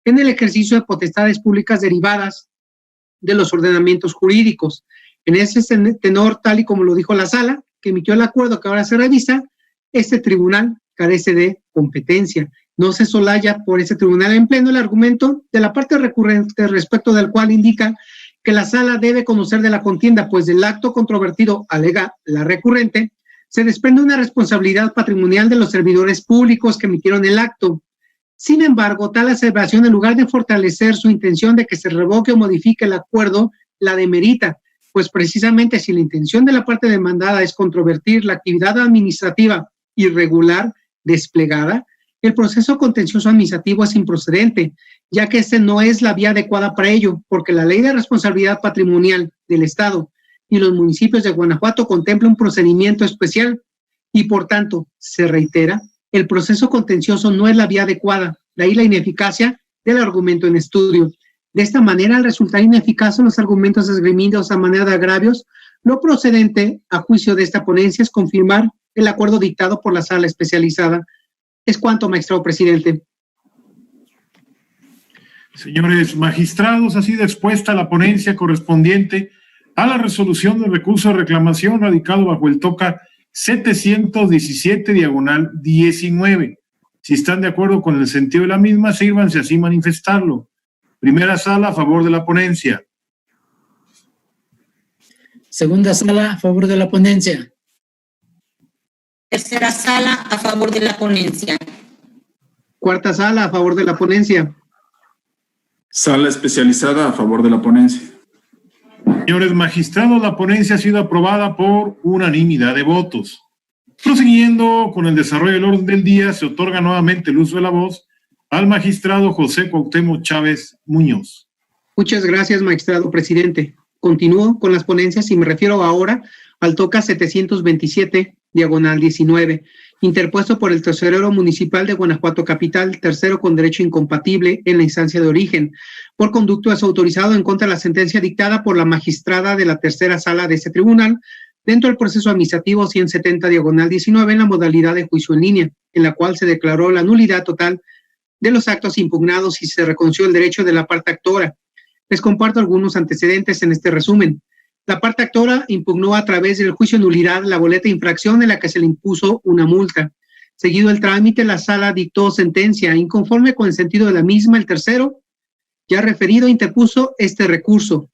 en el ejercicio de potestades públicas derivadas de los ordenamientos jurídicos. En ese tenor, tal y como lo dijo la sala, que emitió el acuerdo que ahora se revisa, este tribunal carece de competencia. No se solaya por ese tribunal en pleno el argumento de la parte recurrente respecto del cual indica que la sala debe conocer de la contienda, pues del acto controvertido, alega la recurrente, se desprende una responsabilidad patrimonial de los servidores públicos que emitieron el acto. Sin embargo, tal aseveración, en lugar de fortalecer su intención de que se revoque o modifique el acuerdo, la demerita, pues precisamente si la intención de la parte demandada es controvertir la actividad administrativa irregular desplegada, el proceso contencioso administrativo es improcedente, ya que este no es la vía adecuada para ello, porque la Ley de Responsabilidad Patrimonial del Estado y los municipios de Guanajuato contempla un procedimiento especial y, por tanto, se reitera, el proceso contencioso no es la vía adecuada, de ahí la ineficacia del argumento en estudio. De esta manera, al resultar ineficaces los argumentos esgrimidos a manera de agravios, lo procedente a juicio de esta ponencia es confirmar el acuerdo dictado por la sala especializada. Es cuanto, magistrado presidente. Señores magistrados, ha sido expuesta la ponencia correspondiente a a la resolución del recurso de reclamación radicado bajo el TOCA 717/19. Si están de acuerdo con el sentido de la misma, sírvanse así manifestarlo. Primera sala, a favor de la ponencia. Segunda sala, a favor de la ponencia. Tercera sala, a favor de la ponencia. Cuarta sala, a favor de la ponencia. Sala especializada a favor de la ponencia. Señores magistrados, la ponencia ha sido aprobada por unanimidad de votos. Prosiguiendo con el desarrollo del orden del día, se otorga nuevamente el uso de la voz al magistrado José Cuauhtémoc Chávez Muñoz. Muchas gracias, magistrado presidente. Continúo con las ponencias y me refiero ahora al TOCA 727/19, interpuesto por el Tesorero Municipal de Guanajuato Capital, tercero con derecho incompatible en la instancia de origen, por conducto desautorizado en contra de la sentencia dictada por la magistrada de la tercera sala de este tribunal, dentro del proceso administrativo 170/19 en la modalidad de juicio en línea, en la cual se declaró la nulidad total de los actos impugnados y se reconoció el derecho de la parte actora. Les comparto algunos antecedentes en este resumen. La parte actora impugnó a través del juicio de nulidad la boleta de infracción en la que se le impuso una multa. Seguido el trámite, la sala dictó sentencia. Inconforme con el sentido de la misma, el tercero, ya referido, interpuso este recurso.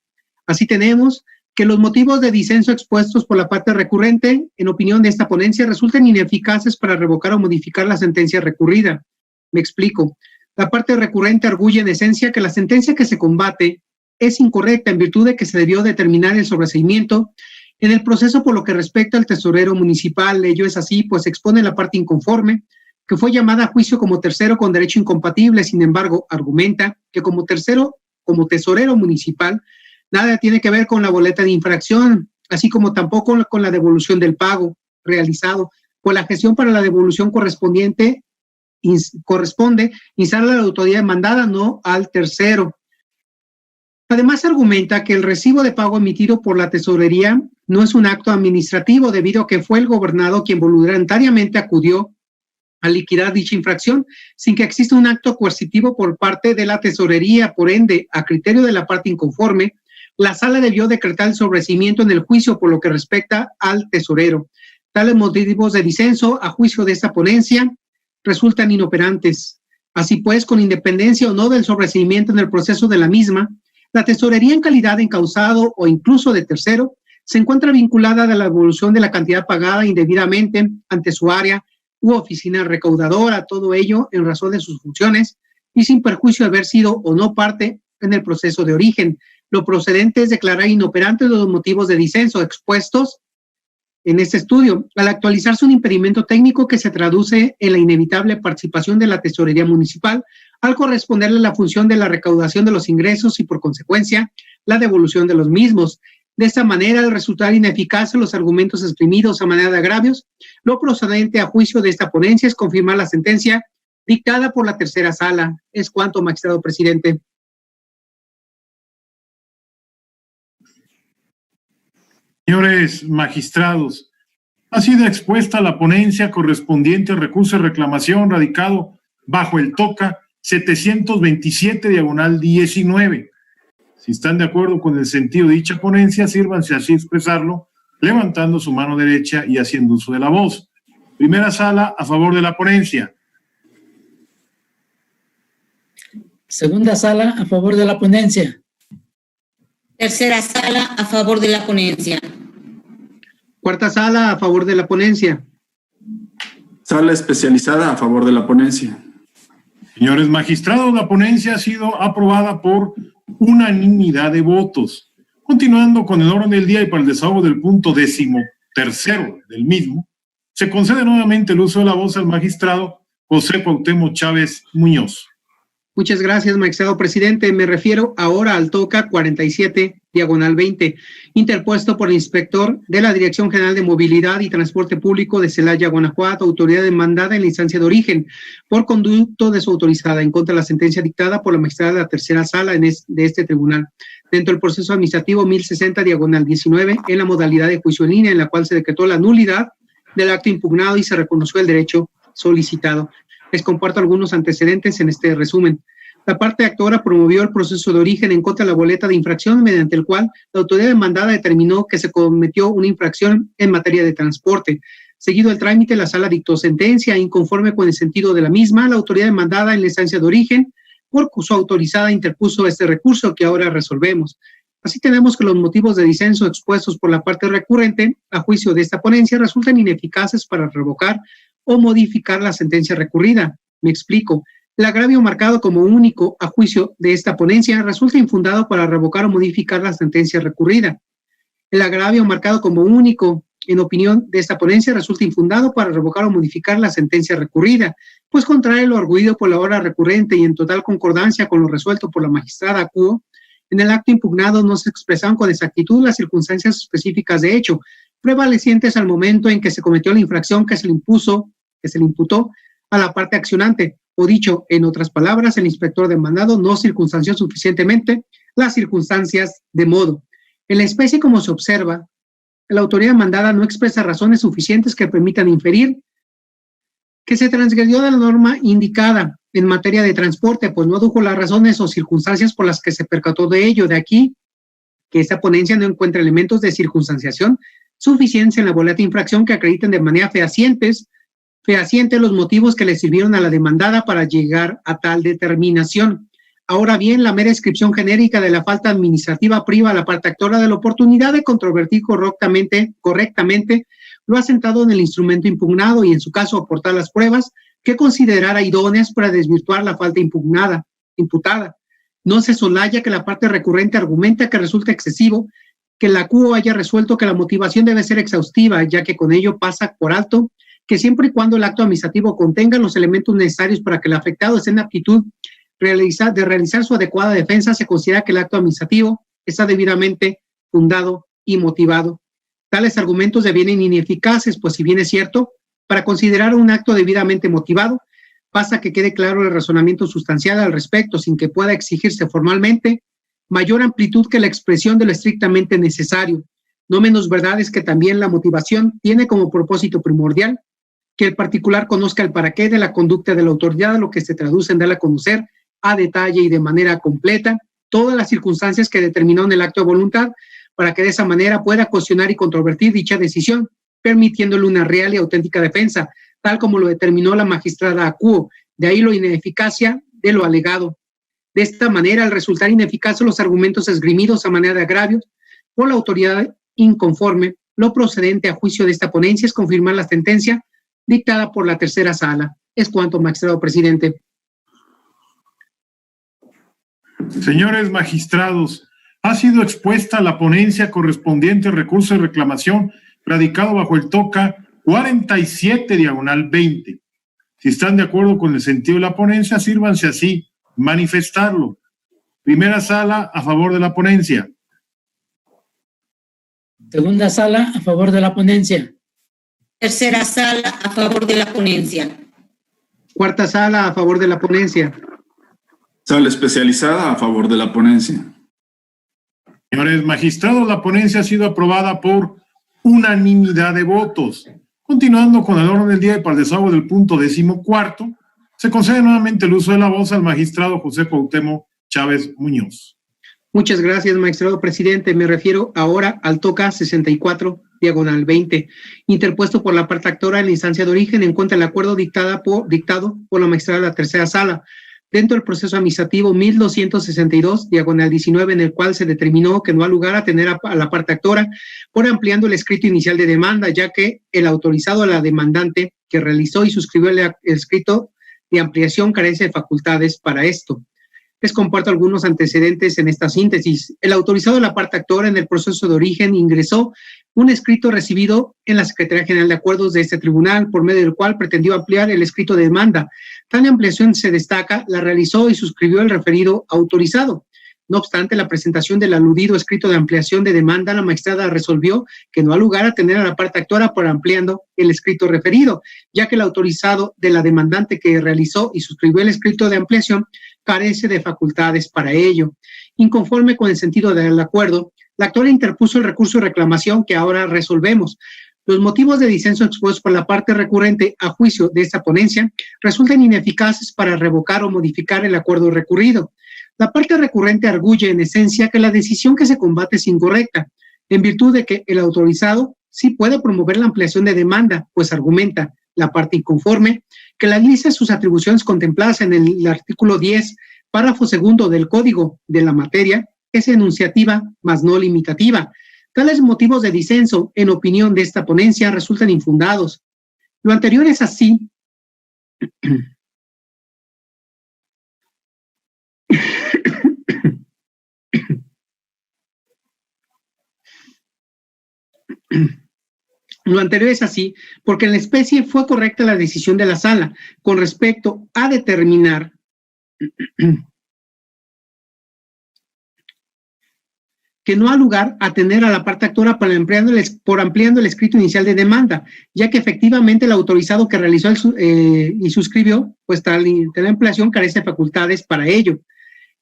Así tenemos que los motivos de disenso expuestos por la parte recurrente, en opinión de esta ponencia, resultan ineficaces para revocar o modificar la sentencia recurrida. Me explico. La parte recurrente arguye en esencia que la sentencia que se combate es incorrecta en virtud de que se debió determinar el sobreseimiento en el proceso por lo que respecta al tesorero municipal. Ello es así, pues expone la parte inconforme, que fue llamada a juicio como tercero con derecho incompatible. Sin embargo, argumenta que como tesorero municipal, nada tiene que ver con la boleta de infracción, así como tampoco con la devolución del pago realizado, pues la gestión para la devolución corresponde instar a la autoridad demandada, no al tercero. Además, argumenta que el recibo de pago emitido por la tesorería no es un acto administrativo, debido a que fue el gobernado quien voluntariamente acudió a liquidar dicha infracción, sin que exista un acto coercitivo por parte de la tesorería. Por ende, a criterio de la parte inconforme, la sala debió decretar el sobreseimiento en el juicio por lo que respecta al tesorero. Tales motivos de disenso, a juicio de esta ponencia, resultan inoperantes. Así pues, con independencia o no del sobreseimiento en el proceso de la misma, la tesorería en calidad de encausado o incluso de tercero se encuentra vinculada a la devolución de la cantidad pagada indebidamente ante su área u oficina recaudadora, todo ello en razón de sus funciones y sin perjuicio de haber sido o no parte en el proceso de origen. Lo procedente es declarar inoperantes los motivos de disenso expuestos en este estudio, al actualizarse un impedimento técnico que se traduce en la inevitable participación de la tesorería municipal al corresponderle la función de la recaudación de los ingresos y, por consecuencia, la devolución de los mismos. De esta manera, al resultar ineficaces los argumentos exprimidos a manera de agravios, lo procedente a juicio de esta ponencia es confirmar la sentencia dictada por la tercera sala. Es cuanto, magistrado presidente. Señores magistrados, ha sido expuesta la ponencia correspondiente al recurso de reclamación radicado bajo el TOCA 727/19. Si están de acuerdo con el sentido de dicha ponencia, sírvanse así expresarlo, levantando su mano derecha y haciendo uso de la voz. Primera sala, a favor de la ponencia. Segunda sala, a favor de la ponencia. Tercera sala, a favor de la ponencia. Cuarta sala, a favor de la ponencia. Sala especializada a favor de la ponencia. Señores magistrados, la ponencia ha sido aprobada por unanimidad de votos. Continuando con el orden del día y para el desahogo del punto 13º del mismo, se concede nuevamente el uso de la voz al magistrado José Cuauhtémoc Chávez Muñoz. Muchas gracias, magistrado presidente. Me refiero ahora al TOCA 47/20, interpuesto por el inspector de la Dirección General de Movilidad y Transporte Público de Celaya, Guanajuato, autoridad demandada en la instancia de origen, por conducto desautorizada en contra de la sentencia dictada por la magistrada de la tercera sala de este tribunal, dentro del proceso administrativo 1060/19, en la modalidad de juicio en línea, en la cual se decretó la nulidad del acto impugnado y se reconoció el derecho solicitado. Les comparto algunos antecedentes en este resumen. La parte actora promovió el proceso de origen en contra de la boleta de infracción, mediante el cual la autoridad demandada determinó que se cometió una infracción en materia de transporte. Seguido el trámite, la sala dictó sentencia inconforme con el sentido de la misma. La autoridad demandada en la instancia de origen, por su autorizada, interpuso este recurso que ahora resolvemos. Así tenemos que los motivos de disenso expuestos por la parte recurrente a juicio de esta ponencia resultan ineficaces para revocar o modificar la sentencia recurrida. Me explico. El agravio marcado como único a juicio de esta ponencia resulta infundado para revocar o modificar la sentencia recurrida. El agravio marcado como único en opinión de esta ponencia resulta infundado para revocar o modificar la sentencia recurrida, pues contrario a lo arguido por la hora recurrente y en total concordancia con lo resuelto por la magistrada Cuo, en el acto impugnado no se expresaron con exactitud las circunstancias específicas de hecho, prevalecientes al momento en que se cometió la infracción que se le imputó a la parte accionante, o dicho en otras palabras, el inspector demandado no circunstanció suficientemente las circunstancias de modo. En la especie como se observa, la autoridad demandada no expresa razones suficientes que permitan inferir que se transgredió de la norma indicada en materia de transporte, pues no adujo las razones o circunstancias por las que se percató de ello. De aquí que esta ponencia no encuentra elementos de circunstanciación suficientes en la boleta de infracción que acrediten de manera fehaciente los motivos que le sirvieron a la demandada para llegar a tal determinación. Ahora bien, la mera descripción genérica de la falta administrativa priva a la parte actora de la oportunidad de controvertir correctamente lo asentado en el instrumento impugnado y, en su caso, aportar las pruebas que considerara idóneas para desvirtuar la falta imputada. No se solaya que la parte recurrente argumenta que resulta excesivo que la CUO haya resuelto que la motivación debe ser exhaustiva, ya que con ello pasa por alto que siempre y cuando el acto administrativo contenga los elementos necesarios para que el afectado esté en aptitud de realizar su adecuada defensa, se considera que el acto administrativo está debidamente fundado y motivado. Tales argumentos devienen ineficaces, pues si bien es cierto, para considerar un acto debidamente motivado, basta que quede claro el razonamiento sustancial al respecto, sin que pueda exigirse formalmente mayor amplitud que la expresión de lo estrictamente necesario. No menos verdad es que también la motivación tiene como propósito primordial que el particular conozca el para qué de la conducta de la autoridad, lo que se traduce en dar a conocer a detalle y de manera completa todas las circunstancias que determinó en el acto de voluntad, para que de esa manera pueda cuestionar y controvertir dicha decisión, permitiéndole una real y auténtica defensa, tal como lo determinó la magistrada Acuo. De ahí la ineficacia de lo alegado. De esta manera, al resultar ineficaces los argumentos esgrimidos a manera de agravios por la autoridad inconforme, lo procedente a juicio de esta ponencia es confirmar la sentencia dictada por la tercera sala. Es cuanto, magistrado presidente. Señores magistrados, ha sido expuesta la ponencia correspondiente al recurso de reclamación radicado bajo el TOCA 47/20. Si están de acuerdo con el sentido de la ponencia, sírvanse así, manifestarlo. Primera sala, a favor de la ponencia. Segunda sala, a favor de la ponencia. Tercera sala, a favor de la ponencia. Cuarta sala, a favor de la ponencia. Sala especializada, a favor de la ponencia. Señores magistrados, la ponencia ha sido aprobada por unanimidad de votos. Continuando con el orden del día y para el desahogo del punto 14, se concede nuevamente el uso de la voz al magistrado José Cuauhtémoc Chávez Muñoz. Muchas gracias, magistrado presidente. Me refiero ahora al TOCA 64/20, interpuesto por la parte actora en la instancia de origen en contra del acuerdo dictado por la magistrada de la tercera sala, dentro del proceso administrativo 1262/19, en el cual se determinó que no ha lugar a tener a la parte actora por ampliando el escrito inicial de demanda, ya que el autorizado a la demandante que realizó y suscribió el escrito de ampliación carece de facultades para esto. Les comparto algunos antecedentes en esta síntesis. El autorizado de la parte actora en el proceso de origen ingresó un escrito recibido en la Secretaría General de Acuerdos de este tribunal, por medio del cual pretendió ampliar el escrito de demanda. Tal ampliación, se destaca, la realizó y suscribió el referido autorizado. No obstante la presentación del aludido escrito de ampliación de demanda, la magistrada resolvió que no ha lugar a tener a la parte actora por ampliando el escrito referido, ya que el autorizado de la demandante que realizó y suscribió el escrito de ampliación carece de facultades para ello. Inconforme con el sentido del acuerdo, la actora interpuso el recurso de reclamación que ahora resolvemos. Los motivos de disenso expuestos por la parte recurrente a juicio de esta ponencia resultan ineficaces para revocar o modificar el acuerdo recurrido. La parte recurrente arguye en esencia que la decisión que se combate es incorrecta, en virtud de que el autorizado sí puede promover la ampliación de demanda, pues argumenta la parte inconforme que la lista de sus atribuciones contempladas en el artículo 10, párrafo segundo del Código de la materia es enunciativa, mas no limitativa. Tales motivos de disenso, en opinión de esta ponencia, resultan infundados. Lo anterior es así. Lo anterior es así porque en la especie fue correcta la decisión de la sala con respecto a determinar que no ha lugar a tener a la parte actora por ampliando el escrito inicial de demanda, ya que efectivamente el autorizado que realizó y suscribió, pues tal ampliación carece de facultades para ello.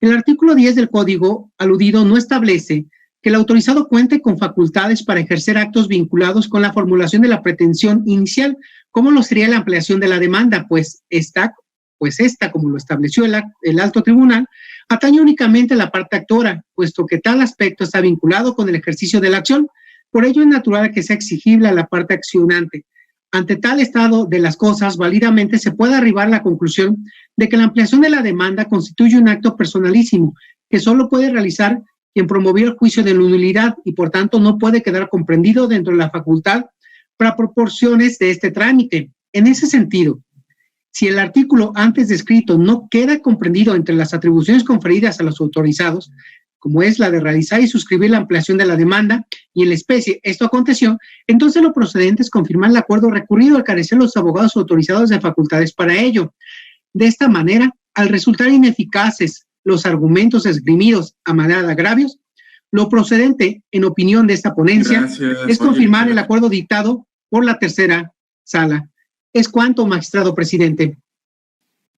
El artículo 10 del Código aludido no establece que el autorizado cuente con facultades para ejercer actos vinculados con la formulación de la pretensión inicial, como lo sería la ampliación de la demanda, pues esta, como lo estableció el alto tribunal, atañe únicamente a la parte actora, puesto que tal aspecto está vinculado con el ejercicio de la acción. Por ello es natural que sea exigible a la parte accionante. Ante tal estado de las cosas, válidamente se puede arribar a la conclusión de que la ampliación de la demanda constituye un acto personalísimo que solo puede realizar quien promovió el juicio de nulidad y por tanto no puede quedar comprendido dentro de la facultad para proporciones de este trámite. En ese sentido, si el artículo antes descrito no queda comprendido entre las atribuciones conferidas a los autorizados, como es la de realizar y suscribir la ampliación de la demanda, y en la especie esto aconteció, entonces lo procedente es confirmar el acuerdo recurrido al carecer los abogados autorizados de facultades para ello. De esta manera, al resultar ineficaces los argumentos esgrimidos a manera de agravios, lo procedente, en opinión de esta ponencia, es confirmar el acuerdo dictado por la tercera sala. Es cuanto, magistrado presidente.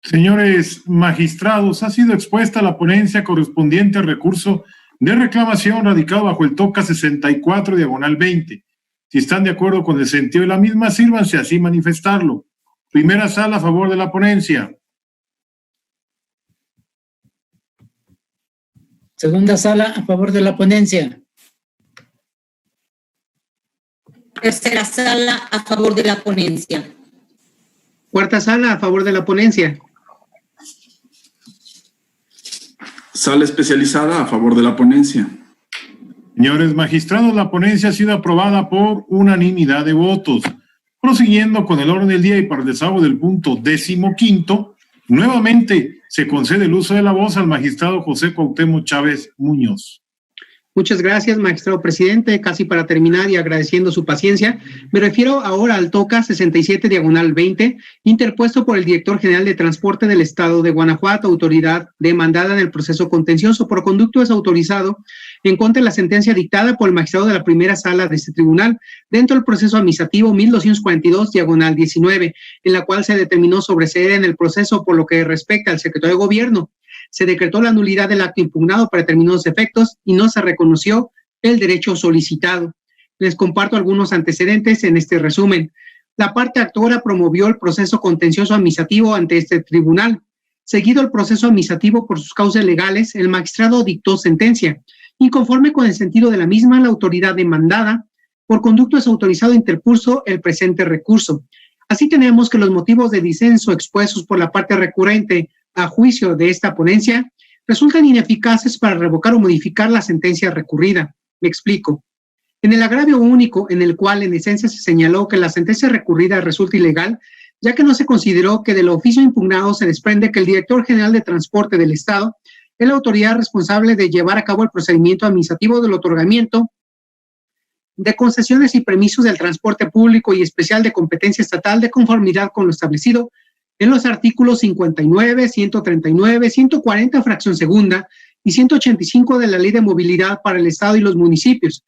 Señores magistrados, ha sido expuesta la ponencia correspondiente al recurso de reclamación radicado bajo el TOCA 64, diagonal 20. Si están de acuerdo con el sentido de la misma, sírvanse así manifestarlo. Primera sala a favor de la ponencia. Segunda sala a favor de la ponencia. Tercera sala a favor de la ponencia. Cuarta sala a favor de la ponencia. Sala especializada a favor de la ponencia. Señores magistrados, la ponencia ha sido aprobada por unanimidad de votos. Prosiguiendo con el orden del día y para el desahogo del punto 15º, nuevamente se concede el uso de la voz al magistrado José Cuauhtémoc Chávez Muñoz. Muchas gracias, magistrado presidente. Casi para terminar y agradeciendo su paciencia, me refiero ahora al TOCA 67, diagonal 20, interpuesto por el director general de Transporte del Estado de Guanajuato, autoridad demandada en el proceso contencioso por conducto desautorizado en contra de la sentencia dictada por el magistrado de la primera sala de este tribunal dentro del proceso administrativo 1242, diagonal 19, en la cual se determinó sobreseer en el proceso por lo que respecta al secretario de Gobierno. Se decretó la nulidad del acto impugnado para determinados efectos y no se reconoció el derecho solicitado. Les comparto algunos antecedentes en este resumen. La parte actora promovió el proceso contencioso administrativo ante este tribunal. Seguido el proceso administrativo por sus causas legales, el magistrado dictó sentencia. Inconforme con el sentido de la misma, la autoridad demandada por conducto desautorizado interpuso el presente recurso. Así tenemos que los motivos de disenso expuestos por la parte recurrente a juicio de esta ponencia resultan ineficaces para revocar o modificar la sentencia recurrida. Me explico. En el agravio único, en el cual en esencia se señaló que la sentencia recurrida resulta ilegal, ya que no se consideró que del oficio impugnado se desprende que el director general de Transporte del Estado es la autoridad responsable de llevar a cabo el procedimiento administrativo del otorgamiento de concesiones y permisos del transporte público y especial de competencia estatal de conformidad con lo establecido en los artículos 59, 139, 140, fracción segunda, y 185 de la Ley de Movilidad para el Estado y los municipios.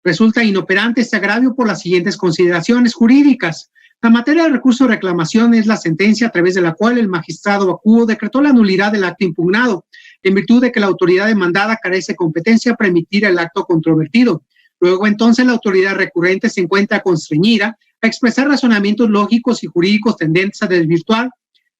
Resulta inoperante este agravio por las siguientes consideraciones jurídicas. La materia del recurso de reclamación es la sentencia a través de la cual el magistrado vacuo decretó la nulidad del acto impugnado, en virtud de que la autoridad demandada carece de competencia para emitir el acto controvertido. Luego, entonces, la autoridad recurrente se encuentra constreñida a expresar razonamientos lógicos y jurídicos tendentes a desvirtuar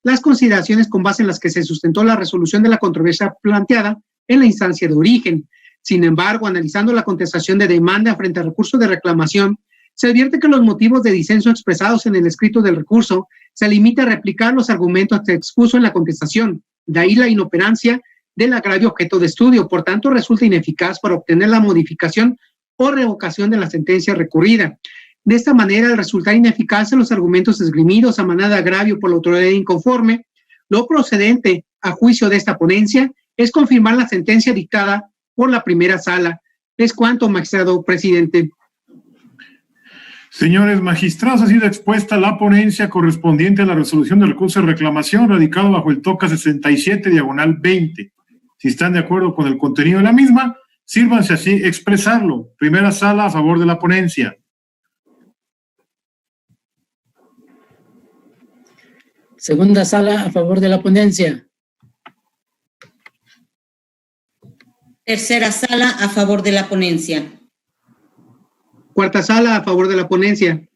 las consideraciones con base en las que se sustentó la resolución de la controversia planteada en la instancia de origen. Sin embargo, analizando la contestación de demanda frente al recurso de reclamación, se advierte que los motivos de disenso expresados en el escrito del recurso se limita a replicar los argumentos que expuso en la contestación. De ahí la inoperancia del agravio objeto de estudio. Por tanto, resulta ineficaz para obtener la modificación o revocación de la sentencia recurrida. De esta manera, al resultar ineficaces los argumentos esgrimidos a manera de agravio por la autoridad inconforme, lo procedente a juicio de esta ponencia es confirmar la sentencia dictada por la primera sala. Es cuanto, magistrado presidente. Señores magistrados, ha sido expuesta la ponencia correspondiente a la resolución del recurso de reclamación radicado bajo el TOCA 67/20. Si están de acuerdo con el contenido de la misma, sírvanse así expresarlo. Primera sala a favor de la ponencia. Segunda sala a favor de la ponencia. Tercera sala a favor de la ponencia. Cuarta sala a favor de la ponencia.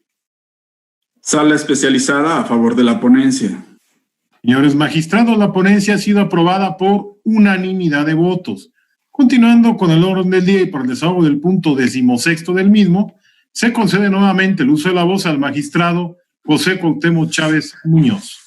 Sala especializada a favor de la ponencia. Señores magistrados, la ponencia ha sido aprobada por unanimidad de votos. Continuando con el orden del día y por el desahogo del punto 16º del mismo, se concede nuevamente el uso de la voz al magistrado José Cuauhtémoc Chávez Muñoz.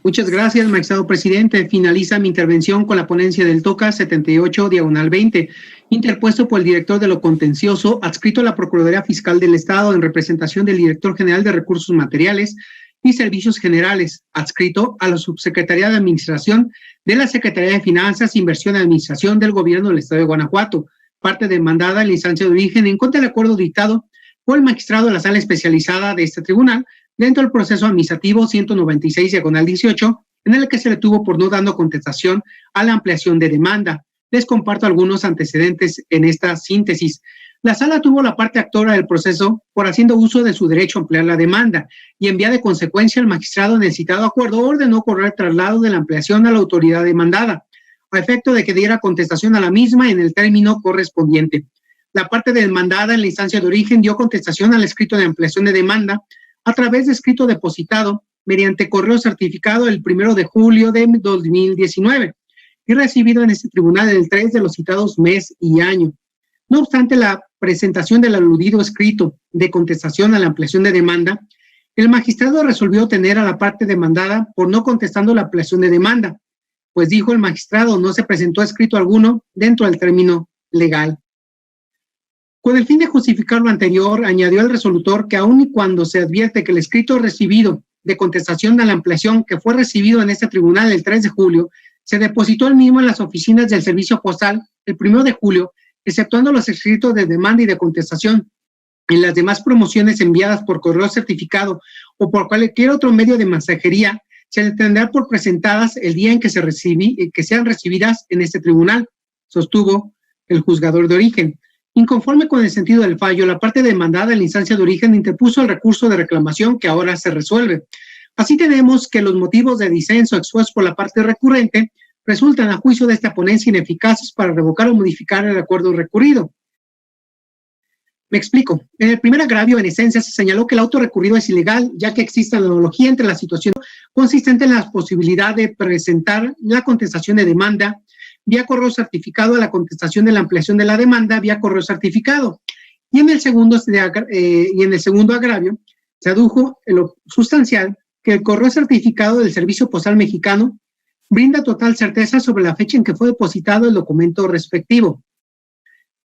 Muchas gracias, magistrado presidente. Finaliza mi intervención con la ponencia del TOCA 78/20, interpuesto por el director de lo contencioso, adscrito a la Procuraduría Fiscal del Estado en representación del director general de Recursos Materiales y Servicios Generales, adscrito a la Subsecretaría de Administración de la Secretaría de Finanzas, Inversión y Administración del Gobierno del Estado de Guanajuato, parte demandada en la instancia de origen en contra del acuerdo dictado por el magistrado de la Sala Especializada de este tribunal, dentro del proceso administrativo 196/18, en el que se le tuvo por no dando contestación a la ampliación de demanda. Les comparto algunos antecedentes en esta síntesis. La sala tuvo la parte actora del proceso por haciendo uso de su derecho a ampliar la demanda y en vía de consecuencia el magistrado en el citado acuerdo ordenó correr traslado de la ampliación a la autoridad demandada, a efecto de que diera contestación a la misma en el término correspondiente. La parte demandada en la instancia de origen dio contestación al escrito de ampliación de demanda a través de escrito depositado mediante correo certificado el 1 de julio de 2019 y recibido en este tribunal el 3 de los citados mes y año. No obstante la presentación del aludido escrito de contestación a la ampliación de demanda, el magistrado resolvió tener a la parte demandada por no contestando la ampliación de demanda, pues dijo el magistrado no se presentó escrito alguno dentro del término legal. Con el fin de justificar lo anterior, añadió el resolutor que aun y cuando se advierte que el escrito recibido de contestación a la ampliación que fue recibido en este tribunal el 3 de julio, se depositó el mismo en las oficinas del Servicio Postal el 1 de julio, exceptuando los escritos de demanda y de contestación. En las demás promociones enviadas por correo certificado o por cualquier otro medio de mensajería, se le tendrá por presentadas el día en que sean recibidas en este tribunal, sostuvo el juzgador de origen. Inconforme con el sentido del fallo, la parte demandada en la instancia de origen interpuso el recurso de reclamación que ahora se resuelve. Así tenemos que los motivos de disenso expuestos por la parte recurrente resultan a juicio de esta ponencia ineficaces para revocar o modificar el acuerdo recurrido. Me explico. En el primer agravio, en esencia, se señaló que el auto recurrido es ilegal, ya que existe la analogía entre la situación consistente en la posibilidad de presentar la contestación de demanda vía correo certificado a la contestación de la ampliación de la demanda vía correo certificado. Y en el segundo agravio, se adujo lo sustancial que el correo certificado del Servicio Postal Mexicano brinda total certeza sobre la fecha en que fue depositado el documento respectivo.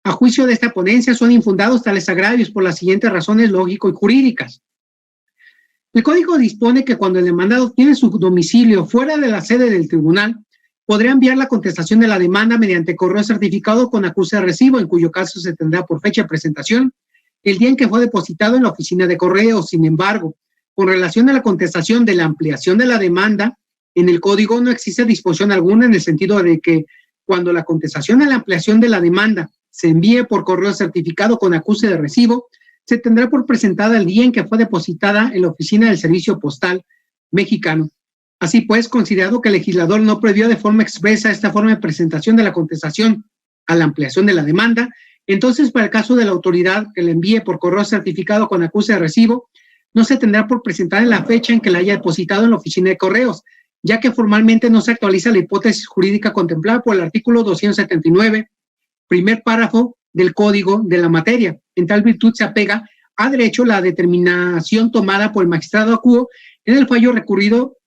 A juicio de esta ponencia son infundados tales agravios por las siguientes razones lógico y jurídicas. El Código dispone que cuando el demandado tiene su domicilio fuera de la sede del tribunal, podrá enviar la contestación de la demanda mediante correo certificado con acuse de recibo, en cuyo caso se tendrá por fecha de presentación el día en que fue depositado en la oficina de correo. Sin embargo, con relación a la contestación de la ampliación de la demanda, en el Código no existe disposición alguna en el sentido de que cuando la contestación a la ampliación de la demanda se envíe por correo certificado con acuse de recibo, se tendrá por presentada el día en que fue depositada en la oficina del Servicio Postal Mexicano. Así pues, considerado que el legislador no previó de forma expresa esta forma de presentación de la contestación a la ampliación de la demanda, Entonces, para el caso de la autoridad que le envíe por correo certificado con acuse de recibo, no se tendrá por presentar en la fecha en que la haya depositado en la oficina de correos, ya que formalmente no se actualiza la hipótesis jurídica contemplada por el artículo 279, primer párrafo del Código de la materia. En tal virtud se apega a derecho la determinación tomada por el magistrado acuo en el fallo recurrido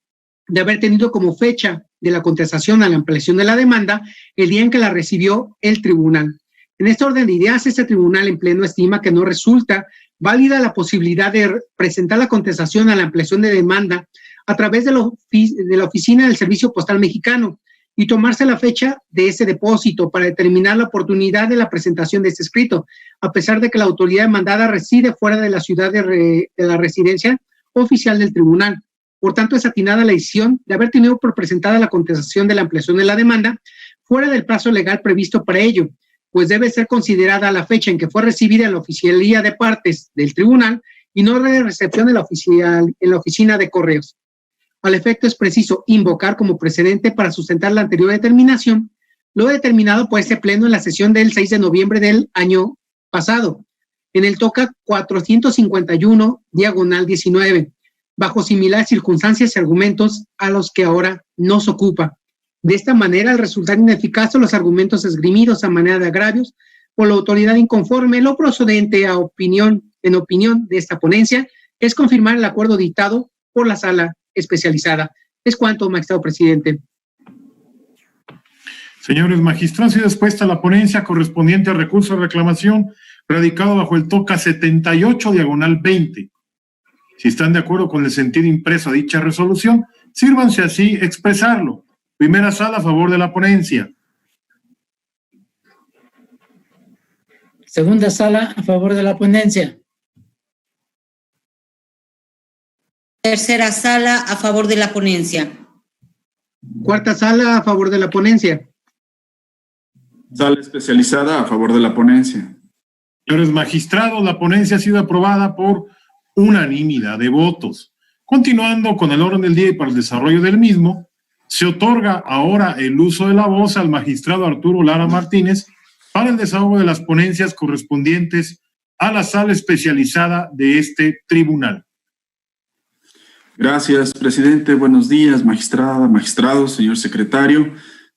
de haber tenido como fecha de la contestación a la ampliación de la demanda el día en que la recibió el tribunal. En este orden de ideas, este tribunal en pleno estima que no resulta válida la posibilidad de presentar la contestación a la ampliación de demanda a través de la oficina del Servicio Postal Mexicano y tomarse la fecha de ese depósito para determinar la oportunidad de la presentación de este escrito, a pesar de que la autoridad demandada reside fuera de la ciudad de la residencia oficial del tribunal. Por tanto, es atinada la decisión de haber tenido por presentada la contestación de la ampliación de la demanda fuera del plazo legal previsto para ello, pues debe ser considerada la fecha en que fue recibida en la oficialía de partes del tribunal y no de recepción en la oficina de correos. Al efecto, es preciso invocar como precedente para sustentar la anterior determinación lo determinado por este pleno en la sesión del 6 de noviembre del año pasado, en el TOCA 451/19, bajo similares circunstancias y argumentos a los que ahora nos ocupa. De esta manera, al resultar ineficaces los argumentos esgrimidos a manera de agravios por la autoridad inconforme, lo procedente en opinión de esta ponencia es confirmar el acuerdo dictado por la sala especializada. Es cuanto, magistrado presidente. Señores magistrados, ha sido expuesta la ponencia correspondiente al recurso de reclamación radicado bajo el TOCA 78/20. Si están de acuerdo con el sentido impreso a dicha resolución, sírvanse así expresarlo. Primera sala, a favor de la ponencia. Segunda sala, a favor de la ponencia. Tercera sala, a favor de la ponencia. Cuarta sala, a favor de la ponencia. Sala especializada, a favor de la ponencia. Señores magistrados, la ponencia ha sido aprobada por unanimidad de votos. Continuando con el orden del día y para el desarrollo del mismo, se otorga ahora el uso de la voz al magistrado Arturo Lara Martínez para el desahogo de las ponencias correspondientes a la sala especializada de este tribunal. Gracias, presidente. Buenos días, magistrada, magistrados, señor secretario.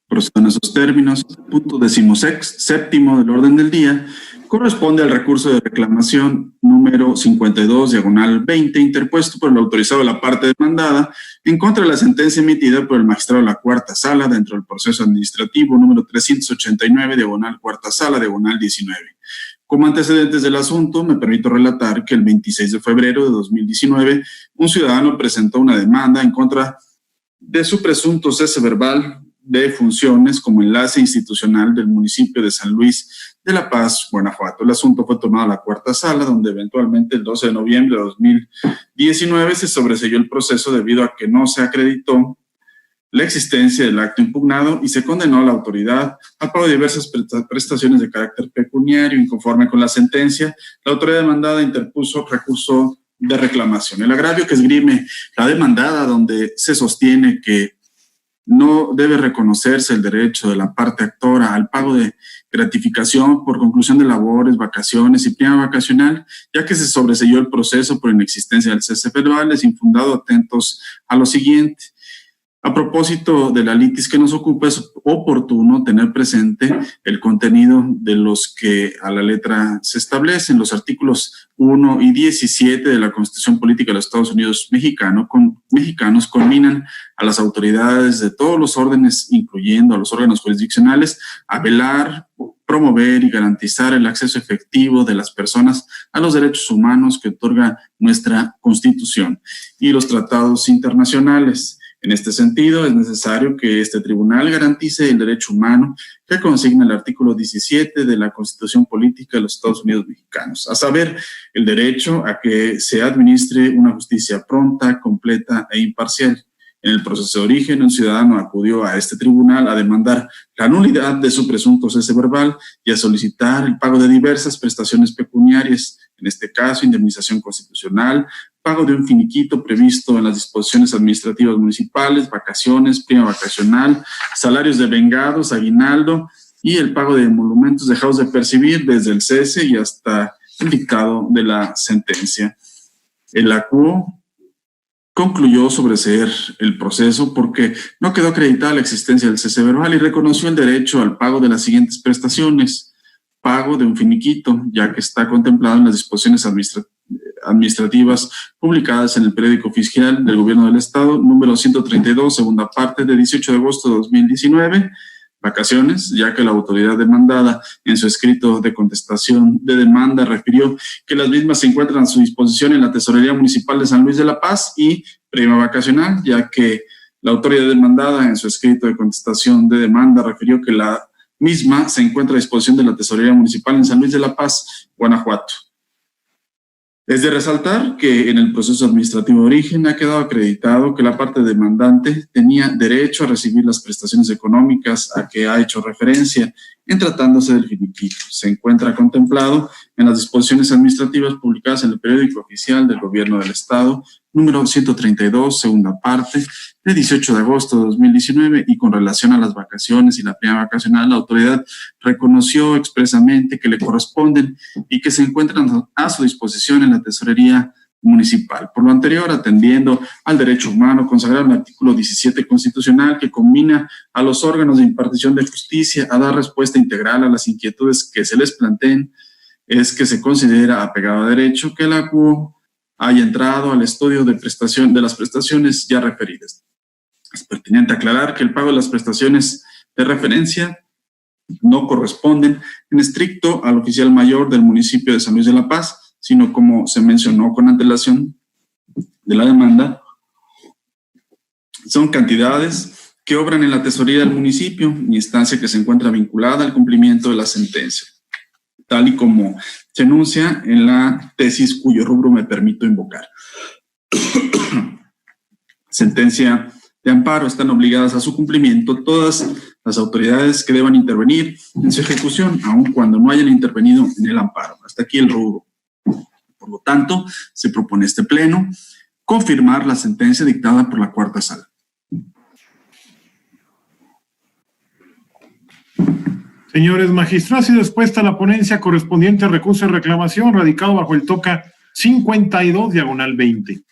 Procedan a esos términos. Punto 17º del orden del día corresponde al recurso de reclamación número 52/20, interpuesto por el autorizado de la parte demandada en contra de la sentencia emitida por el magistrado de la cuarta sala dentro del proceso administrativo número 389/cuarta sala -19. Como antecedentes del asunto, me permito relatar que el 26 de febrero de 2019, un ciudadano presentó una demanda en contra de su presunto cese verbal de funciones como enlace institucional del municipio de San Luis de la Paz, Guanajuato. El asunto fue tomado a la cuarta sala, donde eventualmente el 12 de noviembre de 2019 se sobreseyó el proceso debido a que no se acreditó la existencia del acto impugnado y se condenó a la autoridad al pago de diversas prestaciones de carácter pecuniario. Inconforme con la sentencia, la autoridad demandada interpuso recurso de reclamación. El agravio que esgrime la demandada, donde se sostiene que no debe reconocerse el derecho de la parte actora al pago de gratificación por conclusión de labores, vacaciones y prima vacacional, ya que se sobreseyó el proceso por inexistencia del cese verbal, es infundado. Atentos a lo siguiente. A propósito de la litis que nos ocupa, es oportuno tener presente el contenido de los que a la letra se establecen. Los artículos 1 y 17 de la Constitución Política de los Estados Unidos mexicanos conminan a las autoridades de todos los órdenes, incluyendo a los órganos jurisdiccionales, a velar, promover y garantizar el acceso efectivo de las personas a los derechos humanos que otorga nuestra Constitución y los tratados internacionales. En este sentido, es necesario que este tribunal garantice el derecho humano que consigna el artículo 17 de la Constitución Política de los Estados Unidos mexicanos, a saber, el derecho a que se administre una justicia pronta, completa e imparcial. En el proceso de origen, un ciudadano acudió a este tribunal a demandar la nulidad de su presunto cese verbal y a solicitar el pago de diversas prestaciones pecuniarias, en este caso, indemnización constitucional, pago de un finiquito previsto en las disposiciones administrativas municipales, vacaciones, prima vacacional, salarios de vengados, aguinaldo y el pago de emolumentos dejados de percibir desde el cese y hasta el dictado de la sentencia. El acuo concluyó sobreseer el proceso porque no quedó acreditada la existencia del cese verbal y reconoció el derecho al pago de las siguientes prestaciones: pago de un finiquito, ya que está contemplado en las disposiciones administrativas publicadas en el periódico oficial del Gobierno del Estado, número 132, segunda parte, de 18 de agosto de 2019, vacaciones, ya que la autoridad demandada en su escrito de contestación de demanda refirió que las mismas se encuentran a su disposición en la Tesorería Municipal de San Luis de la Paz, y prima vacacional, ya que la autoridad demandada en su escrito de contestación de demanda refirió que la misma se encuentra a disposición de la Tesorería Municipal en San Luis de la Paz, Guanajuato. Es de resaltar que en el proceso administrativo de origen ha quedado acreditado que la parte demandante tenía derecho a recibir las prestaciones económicas a que ha hecho referencia en tratándose del finiquito. Se encuentra contemplado en las disposiciones administrativas publicadas en el periódico oficial del Gobierno del Estado, número 132, segunda parte, de 18 de agosto de 2019, y con relación a las vacaciones y la prima vacacional, la autoridad reconoció expresamente que le corresponden y que se encuentran a su disposición en la Tesorería Municipal. Por lo anterior, atendiendo al derecho humano consagrado en el artículo 17 constitucional, que combina a los órganos de impartición de justicia a dar respuesta integral a las inquietudes que se les planteen, es que se considera apegado a derecho que el acuo haya entrado al estudio de las prestaciones ya referidas. Es pertinente aclarar que el pago de las prestaciones de referencia no corresponden en estricto al oficial mayor del municipio de San Luis de la Paz, sino, como se mencionó con antelación de la demanda, son cantidades que obran en la tesorería del municipio, instancia que se encuentra vinculada al cumplimiento de la sentencia, tal y como se enuncia en la tesis cuyo rubro me permito invocar. Sentencia de amparo. Están obligadas a su cumplimiento todas las autoridades que deban intervenir en su ejecución, aun cuando no hayan intervenido en el amparo. Hasta aquí el rubro. Por lo tanto, se propone este pleno confirmar la sentencia dictada por la cuarta sala. Señores magistrados, ha sido expuesta la ponencia correspondiente al recurso de reclamación radicado bajo el toca 52/20.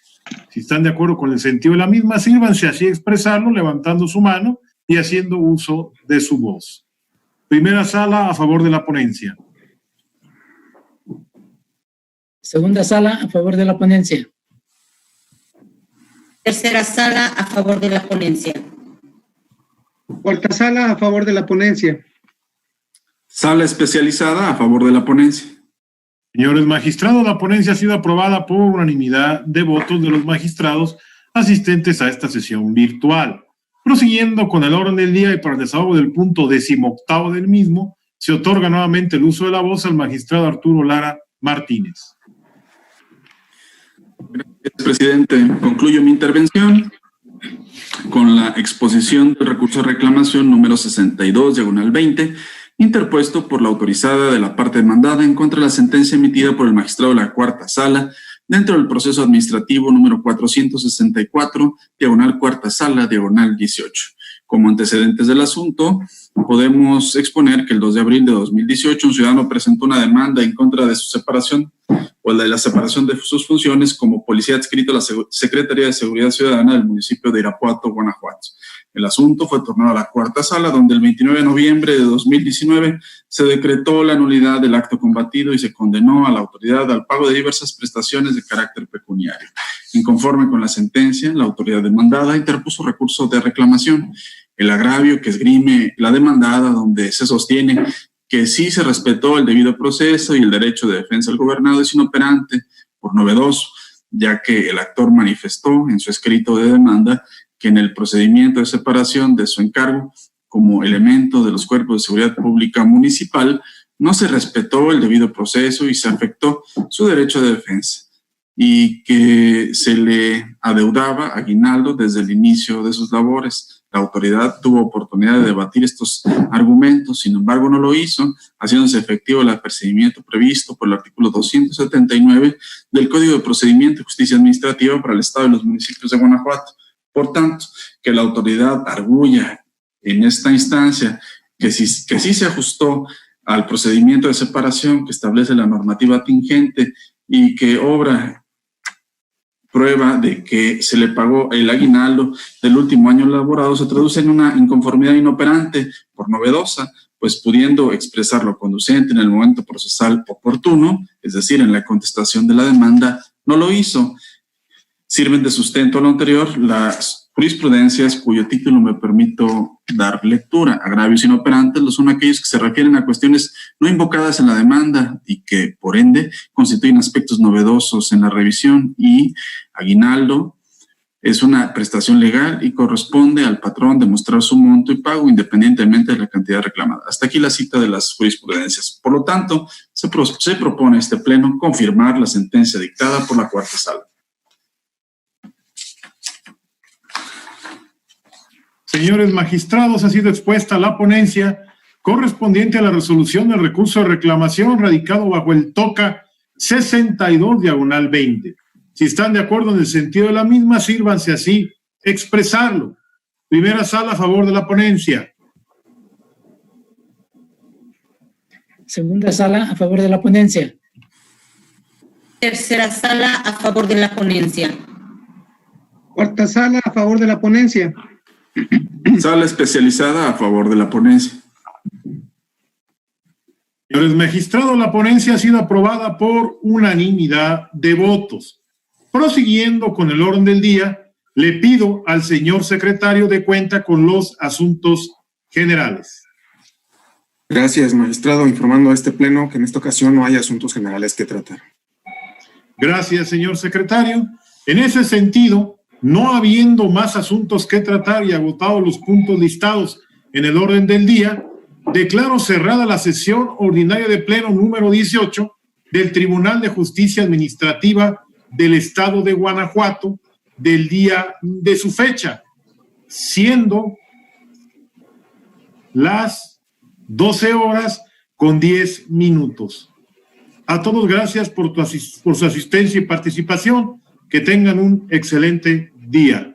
Si están de acuerdo con el sentido de la misma, sírvanse así a expresarlo levantando su mano y haciendo uso de su voz. Primera sala, a favor de la ponencia. Segunda sala, a favor de la ponencia. Tercera sala, a favor de la ponencia. Cuarta sala, a favor de la ponencia. Sala especializada, a favor de la ponencia. Señores magistrados, la ponencia ha sido aprobada por unanimidad de votos de los magistrados asistentes a esta sesión virtual. Prosiguiendo con el orden del día y para el desahogo del punto 18º del mismo, se otorga nuevamente el uso de la voz al magistrado Arturo Lara Martínez. Gracias, presidente. Concluyo mi intervención con la exposición del recurso de reclamación número 62/20, interpuesto por la autorizada de la parte demandada en contra de la sentencia emitida por el magistrado de la cuarta sala dentro del proceso administrativo número 464, cuarta sala, 18. Como antecedentes del asunto, podemos exponer que el 2 de abril de 2018 un ciudadano presentó una demanda en contra de su separación o de la separación de sus funciones como policía adscrito a la Secretaría de Seguridad Ciudadana del municipio de Irapuato, Guanajuato. El asunto fue tornado a la cuarta sala, donde el 29 de noviembre de 2019 se decretó la nulidad del acto combatido y se condenó a la autoridad al pago de diversas prestaciones de carácter pecuniario. Inconforme con la sentencia, la autoridad demandada interpuso recurso de reclamación. El agravio que esgrime la demandada, donde se sostiene que sí se respetó el debido proceso y el derecho de defensa del gobernado, es inoperante por novedoso, ya que el actor manifestó en su escrito de demanda que en el procedimiento de separación de su encargo como elemento de los cuerpos de seguridad pública municipal no se respetó el debido proceso y se afectó su derecho de defensa, y que se le adeudaba aguinaldo desde el inicio de sus labores. La autoridad tuvo oportunidad de debatir estos argumentos, sin embargo no lo hizo, haciéndose efectivo el apercibimiento previsto por el artículo 279 del Código de Procedimiento y Justicia Administrativa para el Estado y los municipios de Guanajuato. Por tanto, que la autoridad arguya en esta instancia que sí se ajustó al procedimiento de separación que establece la normativa tingente y que obra prueba de que se le pagó el aguinaldo del último año laborado, se traduce en una inconformidad inoperante por novedosa, pues pudiendo expresar lo conducente en el momento procesal oportuno, es decir, en la contestación de la demanda, no lo hizo. Sirven de sustento a lo anterior las jurisprudencias cuyo título me permito dar lectura. Agravios inoperantes lo son aquellos que se refieren a cuestiones no invocadas en la demanda y que, por ende, constituyen aspectos novedosos en la revisión, y aguinaldo es una prestación legal y corresponde al patrón demostrar su monto y pago independientemente de la cantidad reclamada. Hasta aquí la cita de las jurisprudencias. Por lo tanto, se propone a este Pleno confirmar la sentencia dictada por la Cuarta Sala. Señores magistrados, ha sido expuesta la ponencia correspondiente a la resolución del recurso de reclamación radicado bajo el TOCA 62/20. Si están de acuerdo en el sentido de la misma, sírvanse así expresarlo. Primera sala a favor de la ponencia. Segunda sala a favor de la ponencia. Tercera sala a favor de la ponencia. Cuarta sala a favor de la ponencia. Sala especializada a favor de la ponencia. Señores magistrados, la ponencia ha sido aprobada por unanimidad de votos. Prosiguiendo con el orden del día, le pido al señor secretario de cuenta con los asuntos generales. Gracias, magistrado, informando a este Pleno que en esta ocasión no hay asuntos generales que tratar. Gracias, señor secretario. En ese sentido, no habiendo más asuntos que tratar y agotados los puntos listados en el orden del día, declaro cerrada la sesión ordinaria de Pleno número 18 del Tribunal de Justicia Administrativa del Estado de Guanajuato del día de su fecha, siendo las 12:10. A todos gracias por su asistencia y participación. Que tengan un excelente día.